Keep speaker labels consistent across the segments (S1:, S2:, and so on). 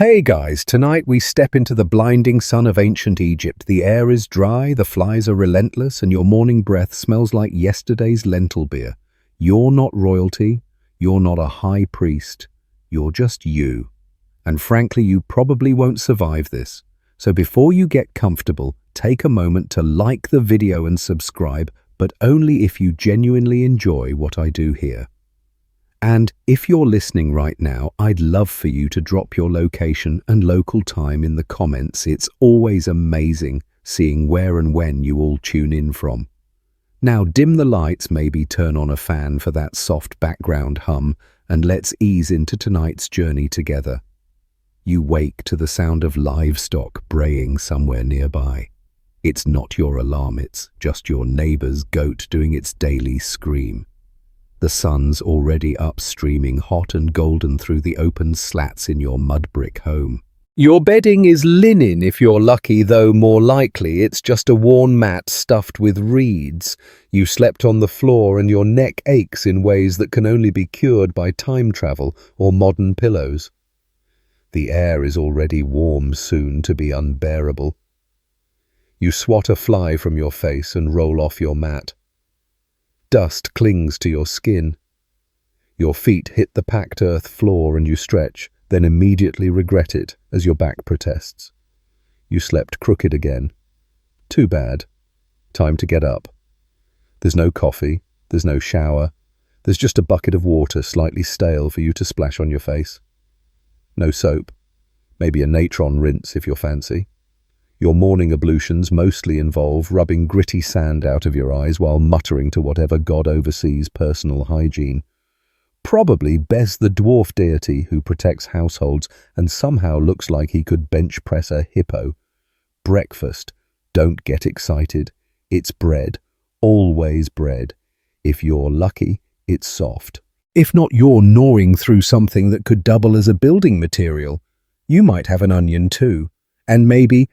S1: Hey guys, tonight we step into the blinding sun of ancient Egypt. The air is dry, the flies are relentless, and your morning breath smells like yesterday's lentil beer. You're not royalty, you're not a high priest, you're just you. And frankly, you probably won't survive this. So before you get comfortable, take a moment to like the video and subscribe, but only if you genuinely enjoy what I do here. And if you're listening right now, I'd love for you to drop your location and local time in the comments. It's always amazing seeing where and when you all tune in from. Now dim the lights, maybe turn on a fan for that soft background hum, and let's ease into tonight's journey together. You wake to the sound of livestock braying somewhere nearby. It's not your alarm, it's just your neighbor's goat doing its daily scream. The sun's already up, streaming hot and golden through the open slats in your mud brick home. Your bedding is linen if you're lucky, though more likely it's just a worn mat stuffed with reeds. You slept on the floor and your neck aches in ways that can only be cured by time travel or modern pillows. The air is already warm, soon to be unbearable. You swat a fly from your face and roll off your mat. Dust clings to your skin. Your feet hit the packed earth floor and you stretch, then immediately regret it as your back protests. You slept crooked again. Too bad. Time to get up. There's no coffee, there's no shower, there's just a bucket of water slightly stale for you to splash on your face. No soap, maybe a natron rinse if you're fancy. Your morning ablutions mostly involve rubbing gritty sand out of your eyes while muttering to whatever god oversees personal hygiene. Probably Bez the dwarf deity who protects households and somehow looks like he could bench press a hippo. Breakfast. Don't get excited. It's bread. Always bread. If you're lucky, it's soft. If not, you're gnawing through something that could double as a building material. You might have an onion too. And maybe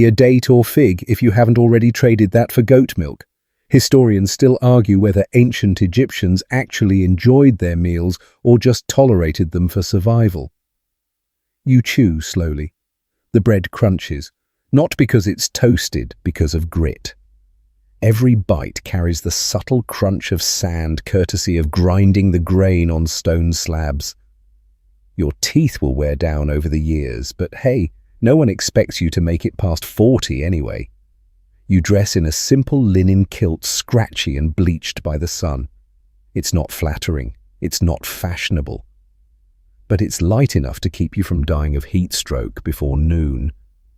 S1: a date or fig if you haven't already traded that for goat milk. Historians still argue whether ancient Egyptians actually enjoyed their meals or just tolerated them for survival. You chew slowly. The bread crunches, not because it's toasted, because of grit. Every bite carries the subtle crunch of sand courtesy of grinding the grain on stone slabs. Your teeth will wear down over the years, but hey, no one expects you to make it past 40 anyway. You dress in a simple linen kilt, scratchy and bleached by the sun. It's not flattering, it's not fashionable. But it's light enough to keep you from dying of heat stroke before noon.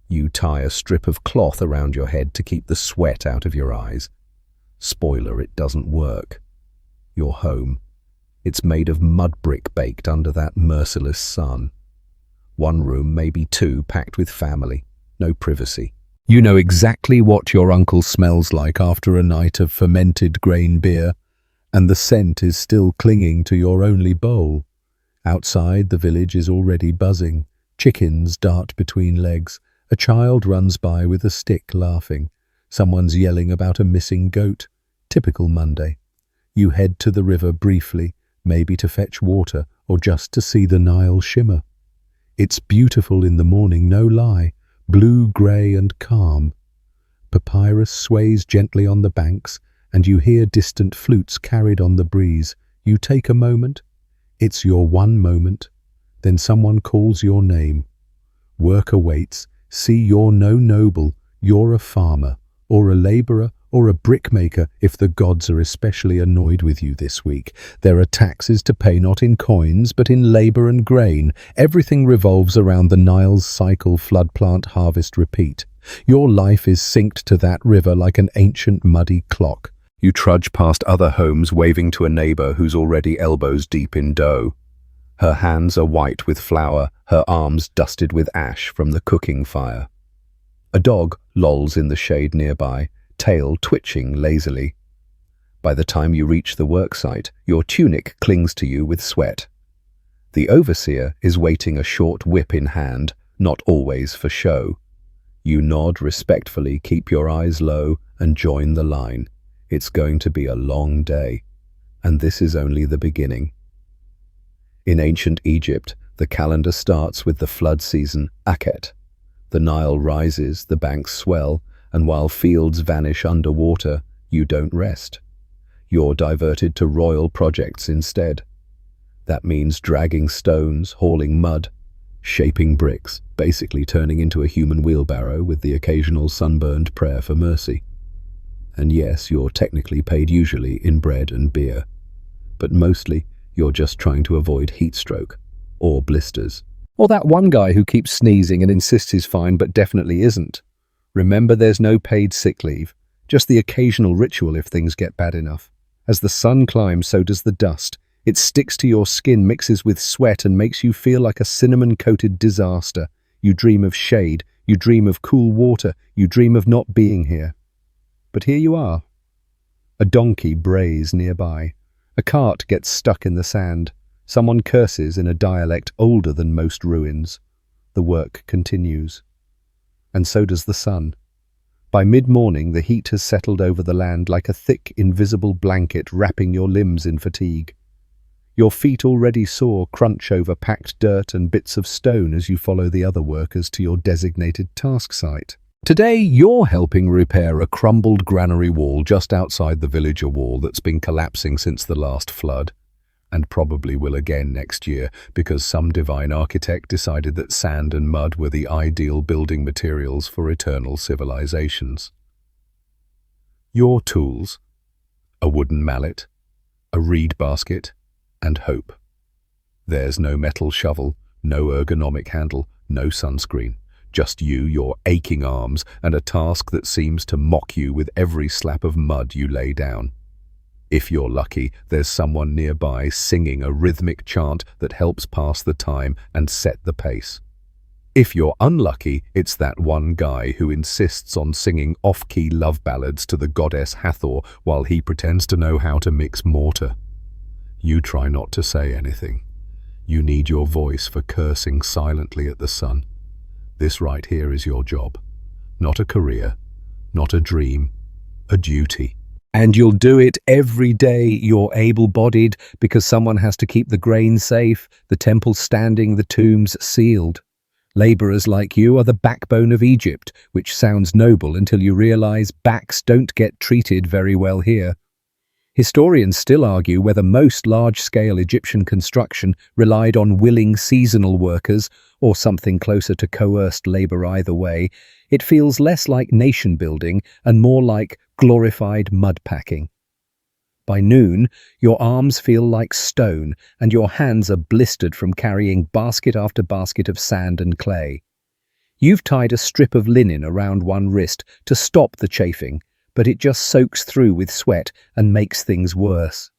S1: You tie a strip of cloth around your head to keep the sweat out of your eyes. Spoiler, it doesn't work. You're home. It's made of mud brick baked under that merciless sun. One room, maybe two, packed with family. No privacy. You know exactly what your uncle smells like after a night of fermented grain beer, and the scent is still clinging to your only bowl. Outside, the village is already buzzing. Chickens dart between legs. A child runs by with a stick laughing. Someone's yelling about a missing goat. Typical Monday. You head to the river briefly, maybe to fetch water or just to see the Nile shimmer. It's beautiful in the morning, no lie, blue, grey and calm. Papyrus sways gently on the banks, and you hear distant flutes carried on the breeze. You take a moment. It's your one moment. Then someone calls your name. Work awaits. See, you're no noble. You're a farmer, or a labourer, or a brickmaker if the gods are especially annoyed with you this week. There are taxes to pay, not in coins, but in labour and grain. Everything revolves around the Nile's cycle, flood, plant, harvest, repeat. Your life is synced to that river like an ancient muddy clock. You trudge past other homes, waving to a neighbour who's already elbows deep in dough. Her hands are white with flour, her arms dusted with ash from the cooking fire. A dog lolls in the shade nearby, tail twitching lazily. By the time you reach the worksite, your tunic clings to you with sweat. The overseer is waiting, a short whip in hand, not always for show. You nod respectfully, keep your eyes low, and join the line. It's going to be a long day, and this is only the beginning. In ancient Egypt, The calendar starts with the flood season, Akhet. The Nile rises, the banks swell, and while fields vanish underwater, you don't rest. You're diverted to royal projects instead. That means dragging stones, hauling mud, shaping bricks, basically turning into a human wheelbarrow with the occasional sunburned prayer for mercy. And yes, you're technically paid usually in bread and beer, but mostly you're just trying to avoid heat stroke or blisters. Or that one guy who keeps sneezing and insists he's fine but definitely isn't. Remember, there's no paid sick leave, just the occasional ritual if things get bad enough. As the sun climbs, so does the dust. It sticks to your skin, mixes with sweat, and makes you feel like a cinnamon-coated disaster. You dream of shade, you dream of cool water, you dream of not being here. But here you are. A donkey brays nearby. A cart gets stuck in the sand. Someone curses in a dialect older than most ruins. The work continues. And so does the sun. By mid-morning, the heat has settled over the land like a thick, invisible blanket wrapping your limbs in fatigue. Your feet already sore crunch over packed dirt and bits of stone as you follow the other workers to your designated task site. Today, you're helping repair a crumbled granary wall just outside the villager wall that's been collapsing since the last flood, and probably will again next year because some divine architect decided that sand and mud were the ideal building materials for eternal civilizations. Your tools: a wooden mallet, a reed basket, and hope. There's no metal shovel, no ergonomic handle, no sunscreen. Just you, your aching arms, and a task that seems to mock you with every slap of mud you lay down. If you're lucky, there's someone nearby singing a rhythmic chant that helps pass the time and set the pace. If you're unlucky, it's that one guy who insists on singing off-key love ballads to the goddess Hathor while he pretends to know how to mix mortar. You try not to say anything. You need your voice for cursing silently at the sun. This right here is your job. Not a career, not a dream, a duty. And you'll do it every day. You're able-bodied because someone has to keep the grain safe, the temple standing, the tombs sealed. Laborers like you are the backbone of Egypt, which sounds noble until you realize backs don't get treated very well here. Historians still argue whether most large-scale Egyptian construction relied on willing seasonal workers or something closer to coerced labor. Either way, it feels less like nation-building and more like glorified mud-packing. By noon, your arms feel like stone and your hands are blistered from carrying basket after basket of sand and clay. You've tied a strip of linen around one wrist to stop the chafing, but it just soaks through with sweat and makes things worse.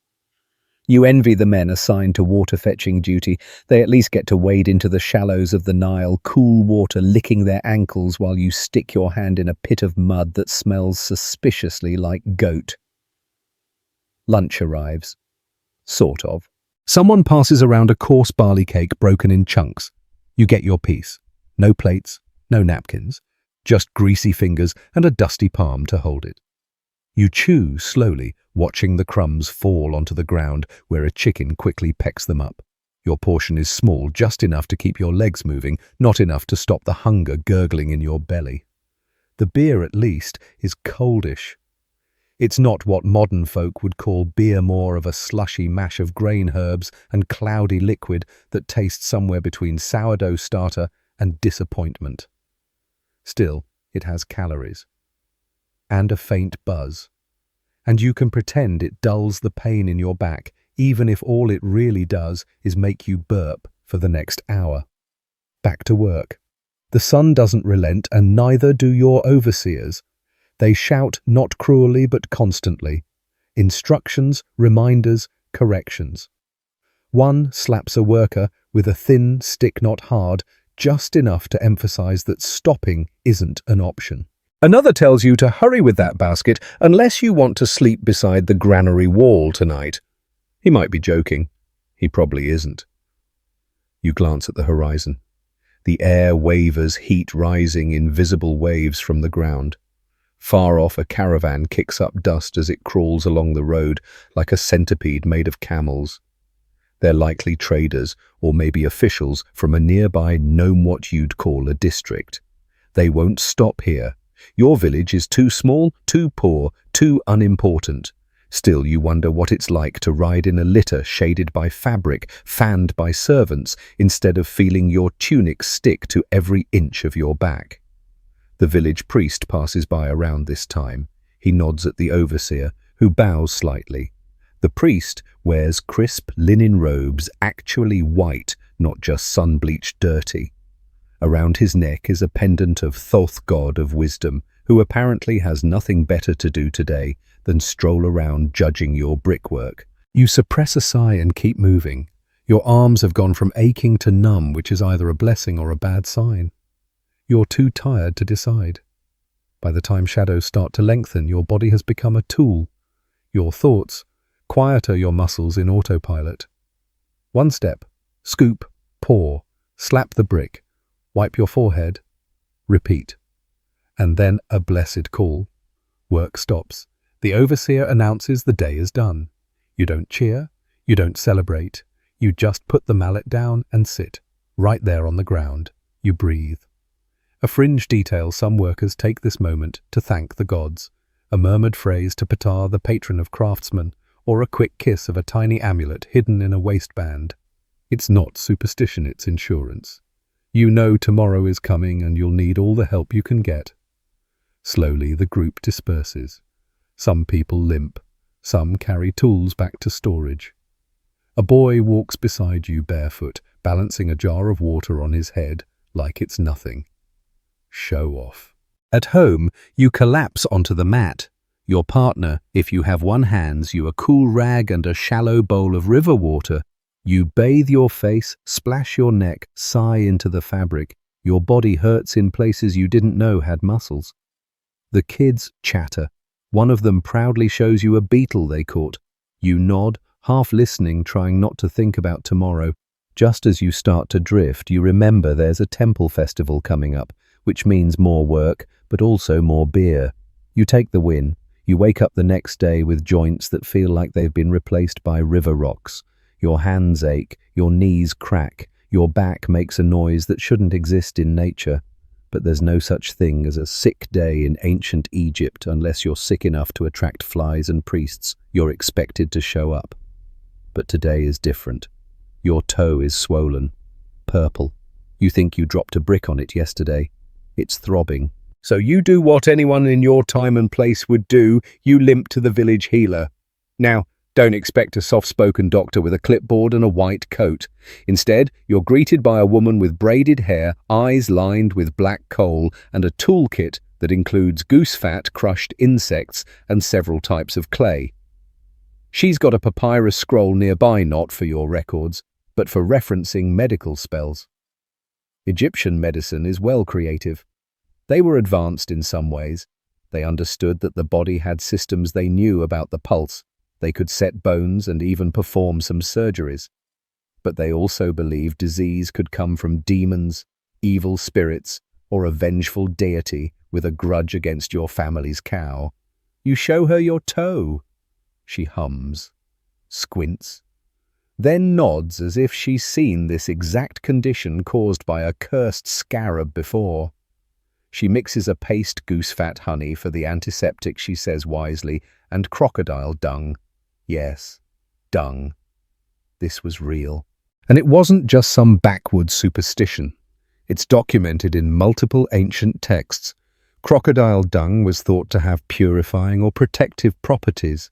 S1: You envy the men assigned to water-fetching duty. They at least get to wade into the shallows of the Nile, cool water licking their ankles while you stick your hand in a pit of mud that smells suspiciously like goat. Lunch arrives. Sort of. Someone passes around a coarse barley cake broken in chunks. You get your piece. No plates, no napkins, just greasy fingers and a dusty palm to hold it. You chew slowly, watching the crumbs fall onto the ground where a chicken quickly pecks them up. Your portion is small, just enough to keep your legs moving, not enough to stop the hunger gurgling in your belly. The beer, at least, is coldish. It's not what modern folk would call beer, more of a slushy mash of grain herbs and cloudy liquid that tastes somewhere between sourdough starter and disappointment. Still, it has calories. And a faint buzz. And you can pretend it dulls the pain in your back, even if all it really does is make you burp for the next hour. Back to work. The sun doesn't relent, and neither do your overseers. They shout not cruelly but constantly. Instructions, reminders, corrections. One slaps a worker with a thin stick, not hard, just enough to emphasize that stopping isn't an option. Another tells you to hurry with that basket unless you want to sleep beside the granary wall tonight. He might be joking. He probably isn't. You glance at the horizon. The air wavers, heat rising in visible waves from the ground. Far off, a caravan kicks up dust as it crawls along the road like a centipede made of camels. They're likely traders or maybe officials from a nearby know-what-you'd-call a district. They won't stop here. Your village is too small, too poor, too unimportant. Still, you wonder what it's like to ride in a litter shaded by fabric, fanned by servants, instead of feeling your tunic stick to every inch of your back. The village priest passes by around this time. He nods at the overseer, who bows slightly. The priest wears crisp linen robes, actually white, not just sun-bleached dirty. Around his neck is a pendant of Thoth, god of wisdom, who apparently has nothing better to do today than stroll around judging your brickwork. You suppress a sigh and keep moving. Your arms have gone from aching to numb, which is either a blessing or a bad sign. You're too tired to decide. By the time shadows start to lengthen, your body has become a tool. Your thoughts quieter your muscles in autopilot. One step, scoop, pour, slap the brick, wipe your forehead, repeat. And then a blessed call. Work stops. The overseer announces the day is done. You don't cheer, you don't celebrate. You just put the mallet down and sit, right there on the ground. You breathe. A fringe detail: some workers take this moment to thank the gods. A murmured phrase to Ptah, the patron of craftsmen, or a quick kiss of a tiny amulet hidden in a waistband. It's not superstition, it's insurance. You know tomorrow is coming and you'll need all the help you can get. Slowly the group disperses. Some people limp, some carry tools back to storage. A boy walks beside you barefoot, balancing a jar of water on his head like it's nothing. Show off. At home, you collapse onto the mat. Your partner, if you have one, hands you a cool rag and a shallow bowl of river water. You bathe your face, splash your neck, sigh into the fabric. Your body hurts in places you didn't know had muscles. The kids chatter. One of them proudly shows you a beetle they caught. You nod, half listening, trying not to think about tomorrow. Just as you start to drift, you remember there's a temple festival coming up, which means more work, but also more beer. You take the win. You wake up the next day with joints that feel like they've been replaced by river rocks. Your hands ache, your knees crack, your back makes a noise that shouldn't exist in nature. But there's no such thing as a sick day in ancient Egypt unless you're sick enough to attract flies and priests. You're expected to show up. But today is different. Your toe is swollen, purple. You think you dropped a brick on it yesterday. It's throbbing. So you do what anyone in your time and place would do. You limp to the village healer. Now, don't expect a soft-spoken doctor with a clipboard and a white coat. Instead, you're greeted by a woman with braided hair, eyes lined with black coal, and a toolkit that includes goose fat, crushed insects, and several types of clay. She's got a papyrus scroll nearby, not for your records, but for referencing medical spells. Egyptian medicine is well creative. They were advanced in some ways. They understood that the body had systems. They knew about the pulse. They could set bones and even perform some surgeries. But they also believed disease could come from demons, evil spirits, or a vengeful deity with a grudge against your family's cow. You show her your toe. She hums, squints, then nods as if she's seen this exact condition caused by a cursed scarab before. She mixes a paste goose-fat honey for the antiseptic, she says wisely, and crocodile dung. Yes, dung. This was real. And it wasn't just some backwoods superstition. It's documented in multiple ancient texts. Crocodile dung was thought to have purifying or protective properties,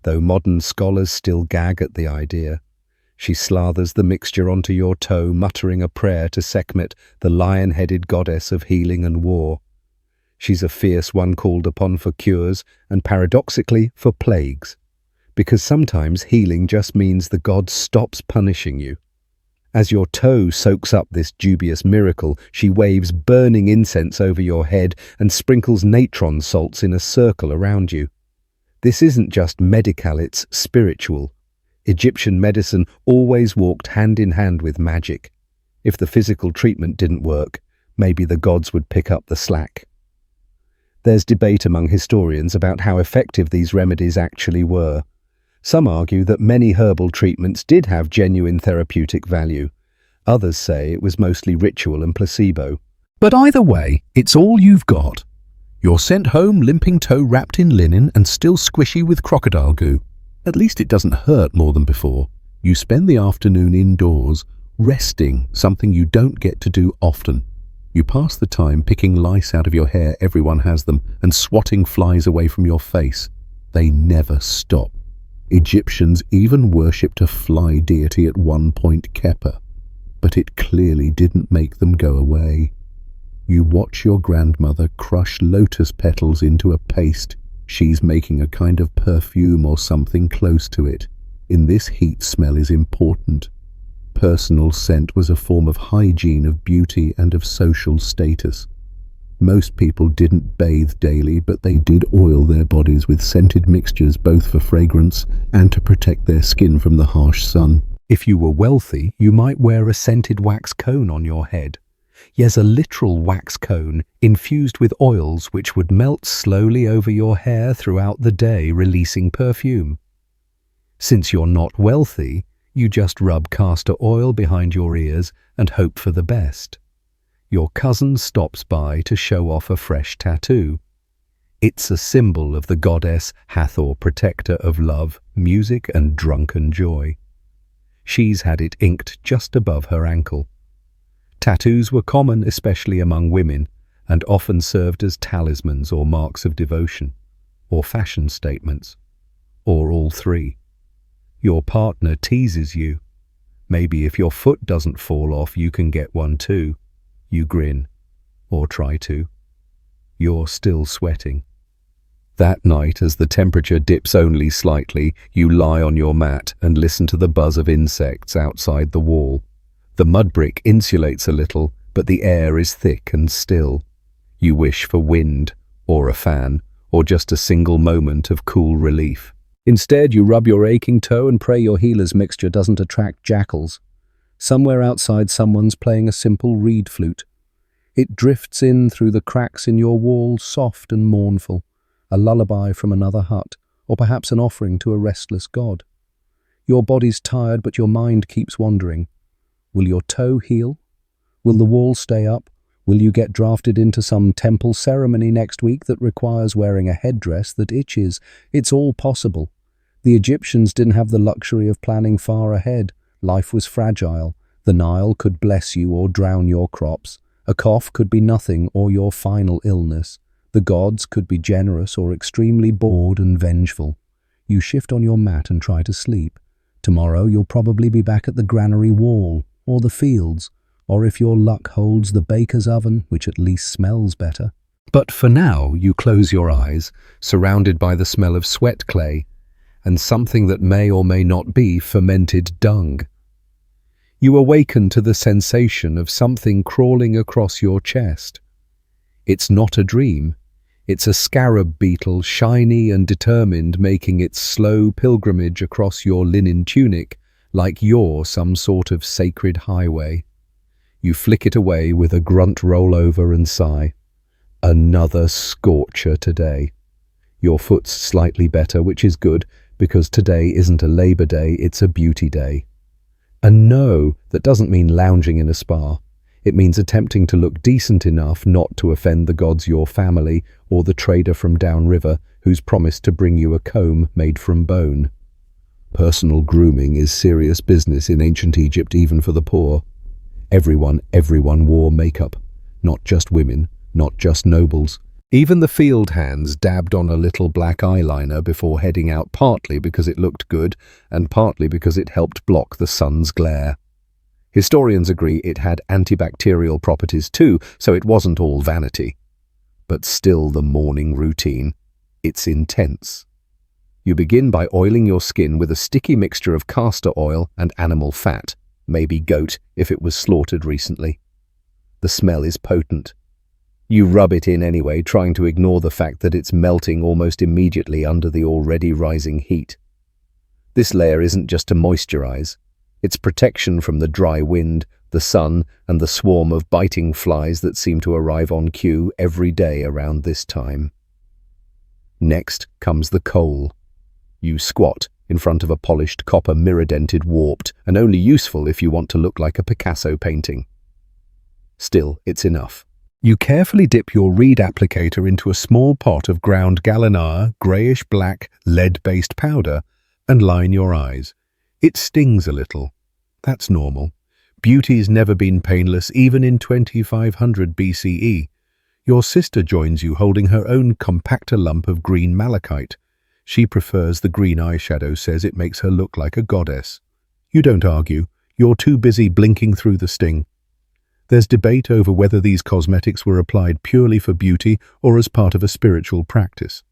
S1: though modern scholars still gag at the idea. She slathers the mixture onto your toe, muttering a prayer to Sekhmet, the lion-headed goddess of healing and war. She's a fierce one called upon for cures and, paradoxically, for plagues. Because sometimes healing just means the god stops punishing you. As your toe soaks up this dubious miracle, she waves burning incense over your head and sprinkles natron salts in a circle around you. This isn't just medical, it's spiritual. Egyptian medicine always walked hand in hand with magic. If the physical treatment didn't work, maybe the gods would pick up the slack. There's debate among historians about how effective these remedies actually were. Some argue that many herbal treatments did have genuine therapeutic value. Others say it was mostly ritual and placebo. But either way, it's all you've got. You're sent home limping toe wrapped in linen and still squishy with crocodile goo. At least it doesn't hurt more than before. You spend the afternoon indoors, resting, something you don't get to do often. You pass the time picking lice out of your hair, everyone has them, and swatting flies away from your face. They never stop. Egyptians even worshipped a fly deity at one point, Kepa, but it clearly didn't make them go away. You watch your grandmother crush lotus petals into a paste. She's making a kind of perfume or something close to it. In this heat, smell is important. Personal scent was a form of hygiene, of beauty, and of social status. Most people didn't bathe daily, but they did oil their bodies with scented mixtures, both for fragrance and to protect their skin from the harsh sun. If you were wealthy, you might wear a scented wax cone on your head. Yes, a literal wax cone infused with oils which would melt slowly over your hair throughout the day, releasing perfume. Since you're not wealthy, you just rub castor oil behind your ears and hope for the best. Your cousin stops by to show off a fresh tattoo. It's a symbol of the goddess Hathor, protector of love, music, and drunken joy. She's had it inked just above her ankle. Tattoos were common, especially among women, and often served as talismans or marks of devotion, or fashion statements, or all three. Your partner teases you. Maybe if your foot doesn't fall off, you can get one too. You grin, or try to. You're still sweating. That night, as the temperature dips only slightly, you lie on your mat and listen to the buzz of insects outside the wall. The mud brick insulates a little, but the air is thick and still. You wish for wind, or a fan, or just a single moment of cool relief. Instead, you rub your aching toe and pray your healer's mixture doesn't attract jackals. Somewhere outside, someone's playing a simple reed flute. It drifts in through the cracks in your wall, soft and mournful, a lullaby from another hut, or perhaps an offering to a restless god. Your body's tired, but your mind keeps wandering. Will your toe heal? Will the wall stay up? Will you get drafted into some temple ceremony next week that requires wearing a headdress that itches? It's all possible. The Egyptians didn't have the luxury of planning far ahead. Life was fragile. The Nile could bless you or drown your crops. A cough could be nothing or your final illness. The gods could be generous or extremely bored and vengeful. You shift on your mat and try to sleep. Tomorrow you'll probably be back at the granary wall, or the fields, or if your luck holds, the baker's oven, which at least smells better. But for now, you close your eyes, surrounded by the smell of sweat clay, and something that may or may not be fermented dung. You awaken to the sensation of something crawling across your chest. It's not a dream. It's a scarab beetle, shiny and determined, making its slow pilgrimage across your linen tunic, like you're some sort of sacred highway. You flick it away with a grunt rollover and sigh. Another scorcher today. Your foot's slightly better, which is good, because today isn't a Labor Day, it's a beauty day. And no, that doesn't mean lounging in a spa. It means attempting to look decent enough not to offend the gods, your family, or the trader from downriver who's promised to bring you a comb made from bone. Personal grooming is serious business in ancient Egypt, even for the poor. Everyone wore makeup. Not just women, not just nobles. Even the field hands dabbed on a little black eyeliner before heading out, partly because it looked good and partly because it helped block the sun's glare. Historians agree it had antibacterial properties too, so it wasn't all vanity. But still, the morning routine. It's intense. You begin by oiling your skin with a sticky mixture of castor oil and animal fat, maybe goat if it was slaughtered recently. The smell is potent. You rub it in anyway, trying to ignore the fact that it's melting almost immediately under the already rising heat. This layer isn't just to moisturize. It's protection from the dry wind, the sun, and the swarm of biting flies that seem to arrive on cue every day around this time. Next comes the coal. You squat in front of a polished copper mirror-dented warped, and only useful if you want to look like a Picasso painting. Still, it's enough. You carefully dip your reed applicator into a small pot of ground gallinar, greyish-black, lead-based powder and line your eyes. It stings a little. That's normal. Beauty's never been painless, even in 2500 BCE. Your sister joins you holding her own compactor lump of green malachite. She prefers the green eyeshadow, says it makes her look like a goddess. You don't argue. You're too busy blinking through the sting. There's debate over whether these cosmetics were applied purely for beauty or as part of a spiritual practice.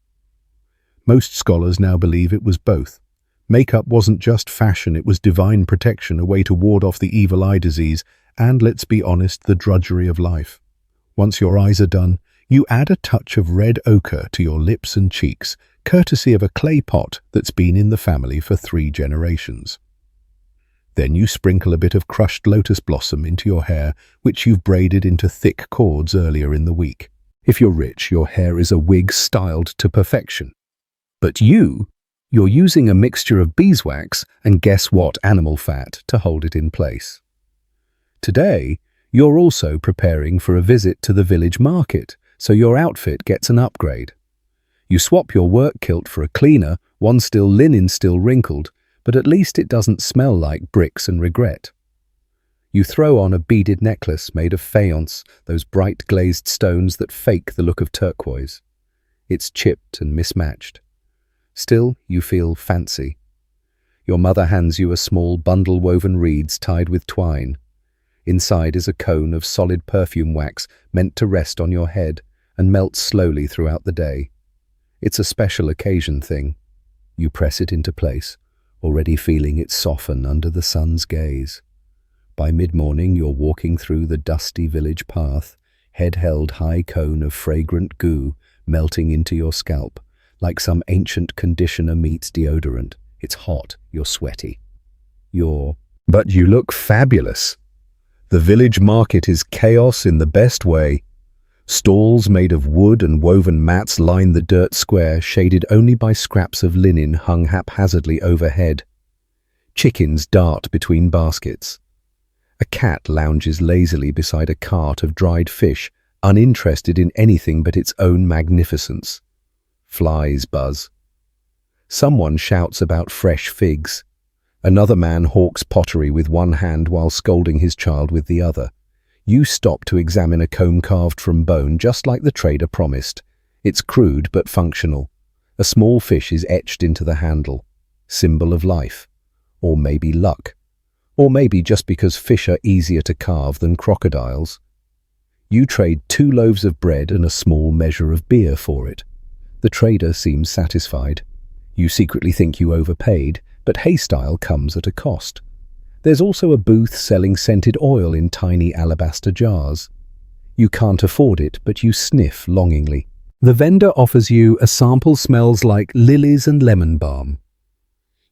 S1: Most scholars now believe it was both. Makeup wasn't just fashion, it was divine protection, a way to ward off the evil eye disease and, let's be honest, the drudgery of life. Once your eyes are done, you add a touch of red ochre to your lips and cheeks, courtesy of a clay pot that's been in the family for 3 generations. Then you sprinkle a bit of crushed lotus blossom into your hair, which you've braided into thick cords earlier in the week. If you're rich, your hair is a wig styled to perfection. But you're using a mixture of beeswax and guess what animal fat to hold it in place. Today, you're also preparing for a visit to the village market, so your outfit gets an upgrade. You swap your work kilt for a cleaner, one still linen, still wrinkled, but at least it doesn't smell like bricks and regret. You throw on a beaded necklace made of faience, those bright glazed stones that fake the look of turquoise. It's chipped and mismatched. Still, you feel fancy. Your mother hands you a small bundle woven reeds tied with twine. Inside is a cone of solid perfume wax meant to rest on your head and melt slowly throughout the day. It's a special occasion thing. You press it into place, already feeling it soften under the sun's gaze. By mid-morning, you're walking through the dusty village path, head-held high cone of fragrant goo melting into your scalp, like some ancient conditioner meets deodorant. It's hot, you're sweaty. But you look fabulous. The village market is chaos in the best way. Stalls made of wood and woven mats line the dirt square, shaded only by scraps of linen hung haphazardly overhead. Chickens dart between baskets. A cat lounges lazily beside a cart of dried fish, uninterested in anything but its own magnificence. Flies buzz. Someone shouts about fresh figs. Another man hawks pottery with one hand while scolding his child with the other. You stop to examine a comb carved from bone, just like the trader promised. It's crude but functional. A small fish is etched into the handle, symbol of life. Or maybe luck. Or maybe just because fish are easier to carve than crocodiles. You trade 2 loaves of bread and a small measure of beer for it. The trader seems satisfied. You secretly think you overpaid, but haystyle comes at a cost. There's also a booth selling scented oil in tiny alabaster jars. You can't afford it, but you sniff longingly. The vendor offers you a sample smells like lilies and lemon balm.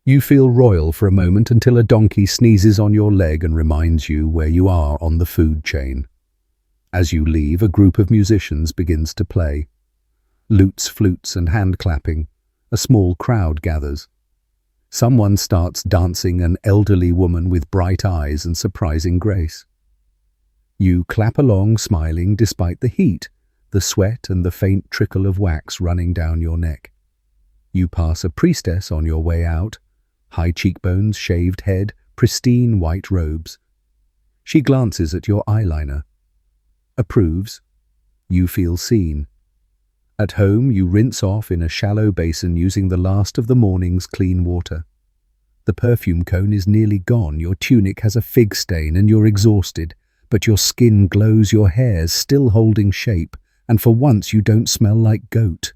S1: You feel royal for a moment until a donkey sneezes on your leg and reminds you where you are on the food chain. As you leave, a group of musicians begins to play. Lutes, flutes, and hand clapping. A small crowd gathers. Someone starts dancing, an elderly woman with bright eyes and surprising grace. You clap along, smiling despite the heat, the sweat and the faint trickle of wax running down your neck. You pass a priestess on your way out, high cheekbones, shaved head, pristine white robes. She glances at your eyeliner. Approves. You feel seen. At home, you rinse off in a shallow basin using the last of the morning's clean water. The perfume cone is nearly gone, your tunic has a fig stain and you're exhausted, but your skin glows, your hair's still holding shape, and for once you don't smell like goat.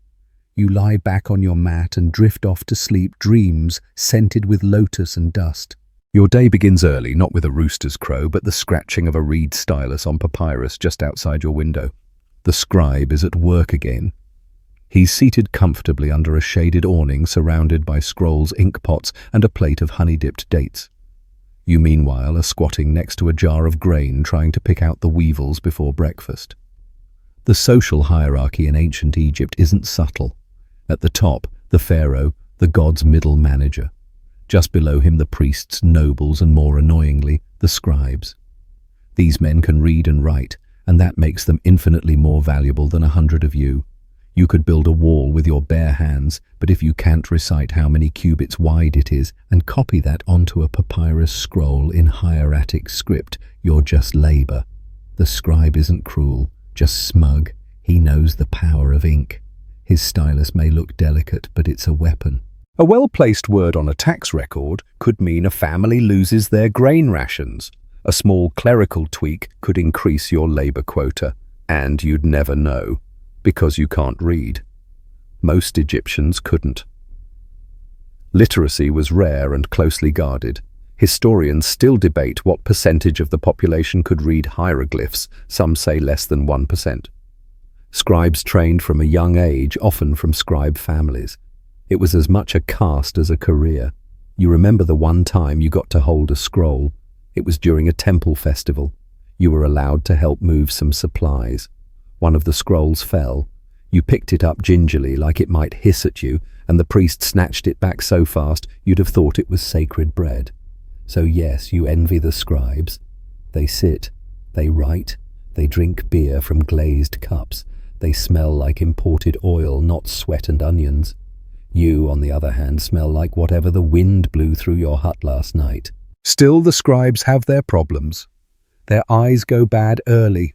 S1: You lie back on your mat and drift off to sleep, dreams scented with lotus and dust. Your day begins early, not with a rooster's crow, but the scratching of a reed stylus on papyrus just outside your window. The scribe is at work again. He's seated comfortably under a shaded awning surrounded by scrolls, ink pots, and a plate of honey-dipped dates. You, meanwhile, are squatting next to a jar of grain, trying to pick out the weevils before breakfast. The social hierarchy in ancient Egypt isn't subtle. At the top, the pharaoh, the god's middle manager. Just below him the priests, nobles, and more annoyingly, the scribes. These men can read and write, and that makes them infinitely more valuable than 100 of you. You could build a wall with your bare hands, but if you can't recite how many cubits wide it is and copy that onto a papyrus scroll in hieratic script, you're just labor. The scribe isn't cruel, just smug. He knows the power of ink. His stylus may look delicate, but it's a weapon. A well-placed word on a tax record could mean a family loses their grain rations. A small clerical tweak could increase your labor quota, and you'd never know, because you can't read. Most Egyptians couldn't. Literacy was rare and closely guarded. Historians still debate what percentage of the population could read hieroglyphs. Some say less than 1%. Scribes trained from a young age, often from scribe families. It was as much a caste as a career. You remember the one time you got to hold a scroll. It was during a temple festival. You were allowed to help move some supplies. One of the scrolls fell. You picked it up gingerly like it might hiss at you, and the priest snatched it back so fast you'd have thought it was sacred bread. So yes, you envy the scribes. They sit, they write, they drink beer from glazed cups. They smell like imported oil, not sweat and onions. You, on the other hand, smell like whatever the wind blew through your hut last night. Still, the scribes have their problems. Their eyes go bad early.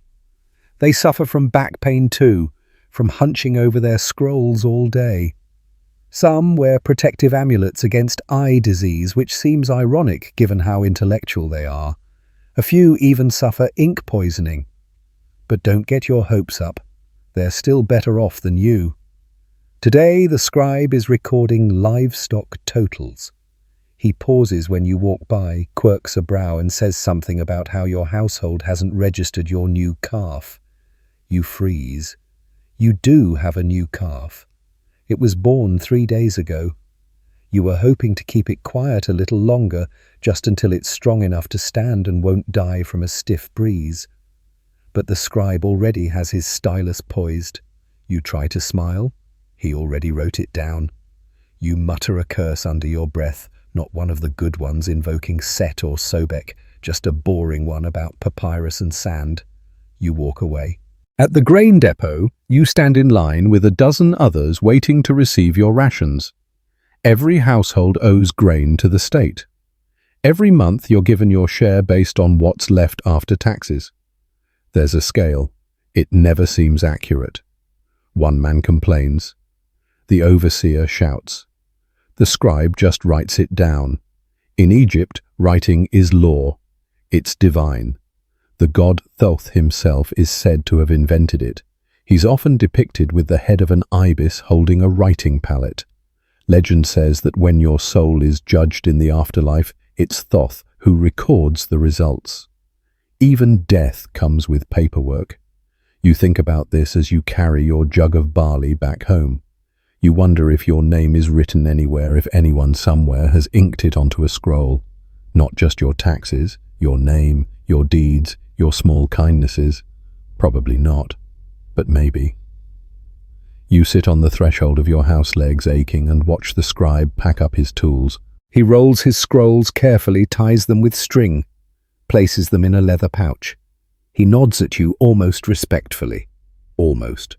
S1: They suffer from back pain too, from hunching over their scrolls all day. Some wear protective amulets against eye disease, which seems ironic given how intellectual they are. A few even suffer ink poisoning. But don't get your hopes up. They're still better off than you. Today, the scribe is recording livestock totals. He pauses when you walk by, quirks a brow, and says something about how your household hasn't registered your new calf. You freeze. You do have a new calf. It was born 3 days ago. You were hoping to keep it quiet a little longer, just until it's strong enough to stand and won't die from a stiff breeze. But the scribe already has his stylus poised. You try to smile. He already wrote it down. You mutter a curse under your breath, not one of the good ones invoking Set or Sobek, just a boring one about papyrus and sand. You walk away. At the grain depot, you stand in line with a dozen others waiting to receive your rations. Every household owes grain to the state. Every month you're given your share based on what's left after taxes. There's a scale. It never seems accurate. One man complains. The overseer shouts. The scribe just writes it down. In Egypt, writing is law. It's divine. The god Thoth himself is said to have invented it. He's often depicted with the head of an ibis holding a writing palette. Legend says that when your soul is judged in the afterlife, it's Thoth who records the results. Even death comes with paperwork. You think about this as you carry your jug of barley back home. You wonder if your name is written anywhere, if anyone somewhere has inked it onto a scroll. Not just your taxes, your name, your deeds, your small kindnesses. Probably not, but maybe. You sit on the threshold of your house, legs aching, and watch the scribe pack up his tools. He rolls his scrolls carefully, ties them with string, places them in a leather pouch. He nods at you almost respectfully. Almost.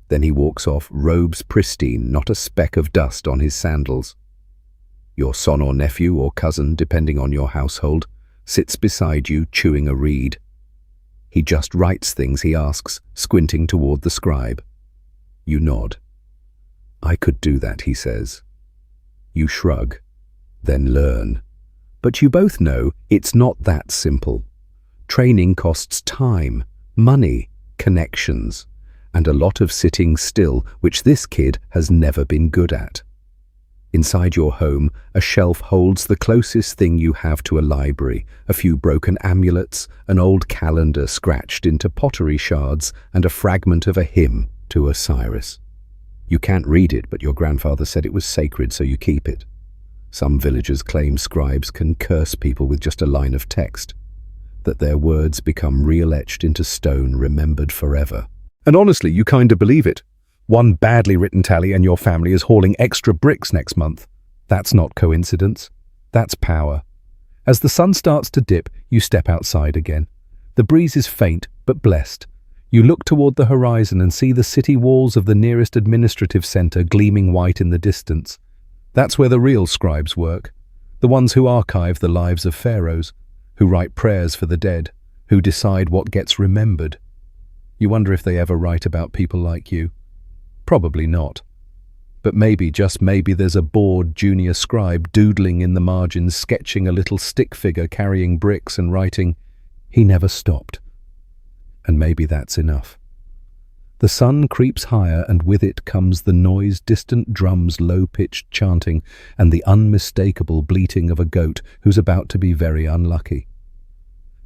S1: Then he walks off, robes pristine, not a speck of dust on his sandals. Your son or nephew or cousin, depending on your household, sits beside you, chewing a reed. He just writes things he asks, squinting toward the scribe. You nod. I could do that, he says. You shrug, then learn. But you both know it's not that simple. Training costs time, money, connections, and a lot of sitting still, which this kid has never been good at. Inside your home, a shelf holds the closest thing you have to a library, a few broken amulets, an old calendar scratched into pottery shards, and a fragment of a hymn to Osiris. You can't read it, but your grandfather said it was sacred, so you keep it. Some villagers claim scribes can curse people with just a line of text, that their words become real-etched into stone, remembered forever. And honestly, you kind of believe it. One badly written tally and your family is hauling extra bricks next month. That's not coincidence. That's power. As the sun starts to dip, you step outside again. The breeze is faint, but blessed. You look toward the horizon and see the city walls of the nearest administrative center gleaming white in the distance. That's where the real scribes work. The ones who archive the lives of pharaohs, who write prayers for the dead, who decide what gets remembered. You wonder if they ever write about people like you. Probably not. But maybe, just maybe, there's a bored junior scribe doodling in the margins, sketching a little stick figure carrying bricks and writing, "He never stopped." And maybe that's enough. The sun creeps higher, and with it comes the noise, distant drums, low-pitched chanting, and the unmistakable bleating of a goat who's about to be very unlucky.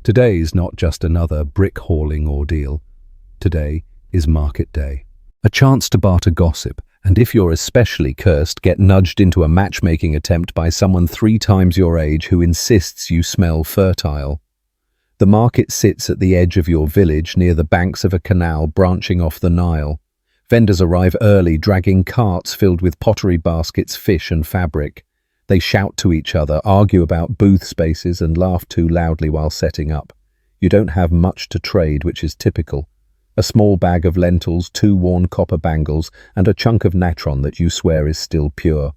S1: Today's not just another brick-hauling ordeal. Today is market day. A chance to barter gossip, and if you're especially cursed, get nudged into a matchmaking attempt by someone 3 times your age who insists you smell fertile. The market sits at the edge of your village near the banks of a canal branching off the Nile. Vendors arrive early, dragging carts filled with pottery baskets, fish and fabric. They shout to each other, argue about booth spaces and laugh too loudly while setting up. You don't have much to trade, which is typical. A small bag of lentils, 2 worn copper bangles, and a chunk of natron that you swear is still pure.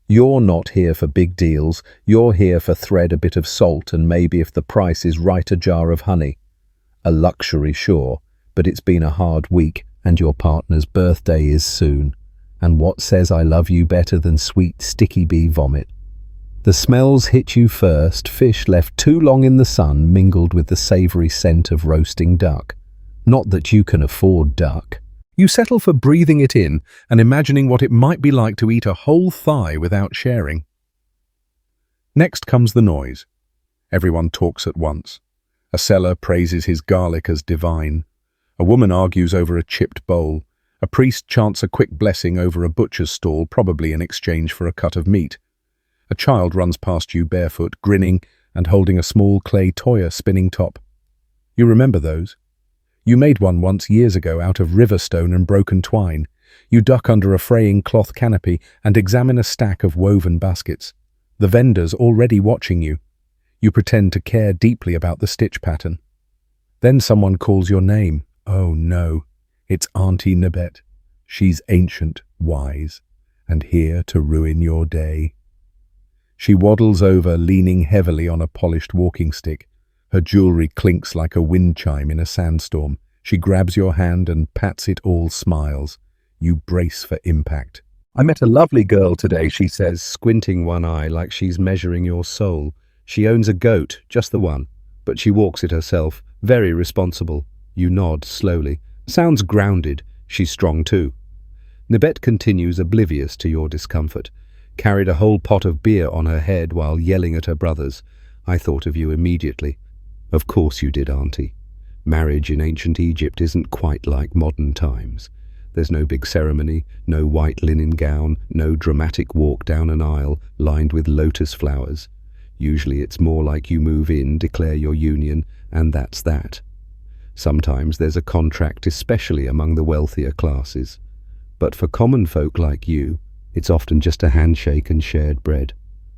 S1: You're not here for big deals, you're here for thread, a bit of salt, and maybe, if the price is right, a jar of honey. A luxury, sure, but it's been a hard week, and your partner's birthday is soon. And what says I love you better than sweet sticky bee vomit? The smells hit you first, fish left too long in the sun mingled with the savoury scent of roasting duck. Not that you can afford duck. You settle for breathing it in and imagining what it might be like to eat a whole thigh without sharing. Next comes the noise. Everyone talks at once. A seller praises his garlic as divine. A woman argues over a chipped bowl. A priest chants a quick blessing over a butcher's stall, probably in exchange for a cut of meat. A child runs past you barefoot, grinning and holding a small clay Toya spinning top. You remember those? You made one once years ago out of river stone and broken twine. You duck under a fraying cloth canopy and examine a stack of woven baskets. The vendor's already watching you. You pretend to care deeply about the stitch pattern. Then someone calls your name. Oh no, it's Auntie Nabet. She's ancient, wise, and here to ruin your day. She waddles over, leaning heavily on a polished walking stick. Her jewelry clinks like a wind chime in a sandstorm. She grabs your hand and pats it, all smiles. You brace for impact. "I met a lovely girl today," she says, squinting one eye like she's measuring your soul. She owns a goat, just the one, but she walks it herself, very responsible. You nod slowly. Sounds grounded. She's strong too. Nabet continues, oblivious to your discomfort. Carried a whole pot of beer on her head while yelling at her brothers. I thought of you immediately. Of course you did, Auntie. Marriage in ancient Egypt isn't quite like modern times. There's no big ceremony, no white linen gown, no dramatic walk down an aisle lined with lotus flowers. Usually it's more like you move in, declare your union, and that's that. Sometimes there's a contract, especially among the wealthier classes. But for common folk like you, it's often just a handshake and shared bread.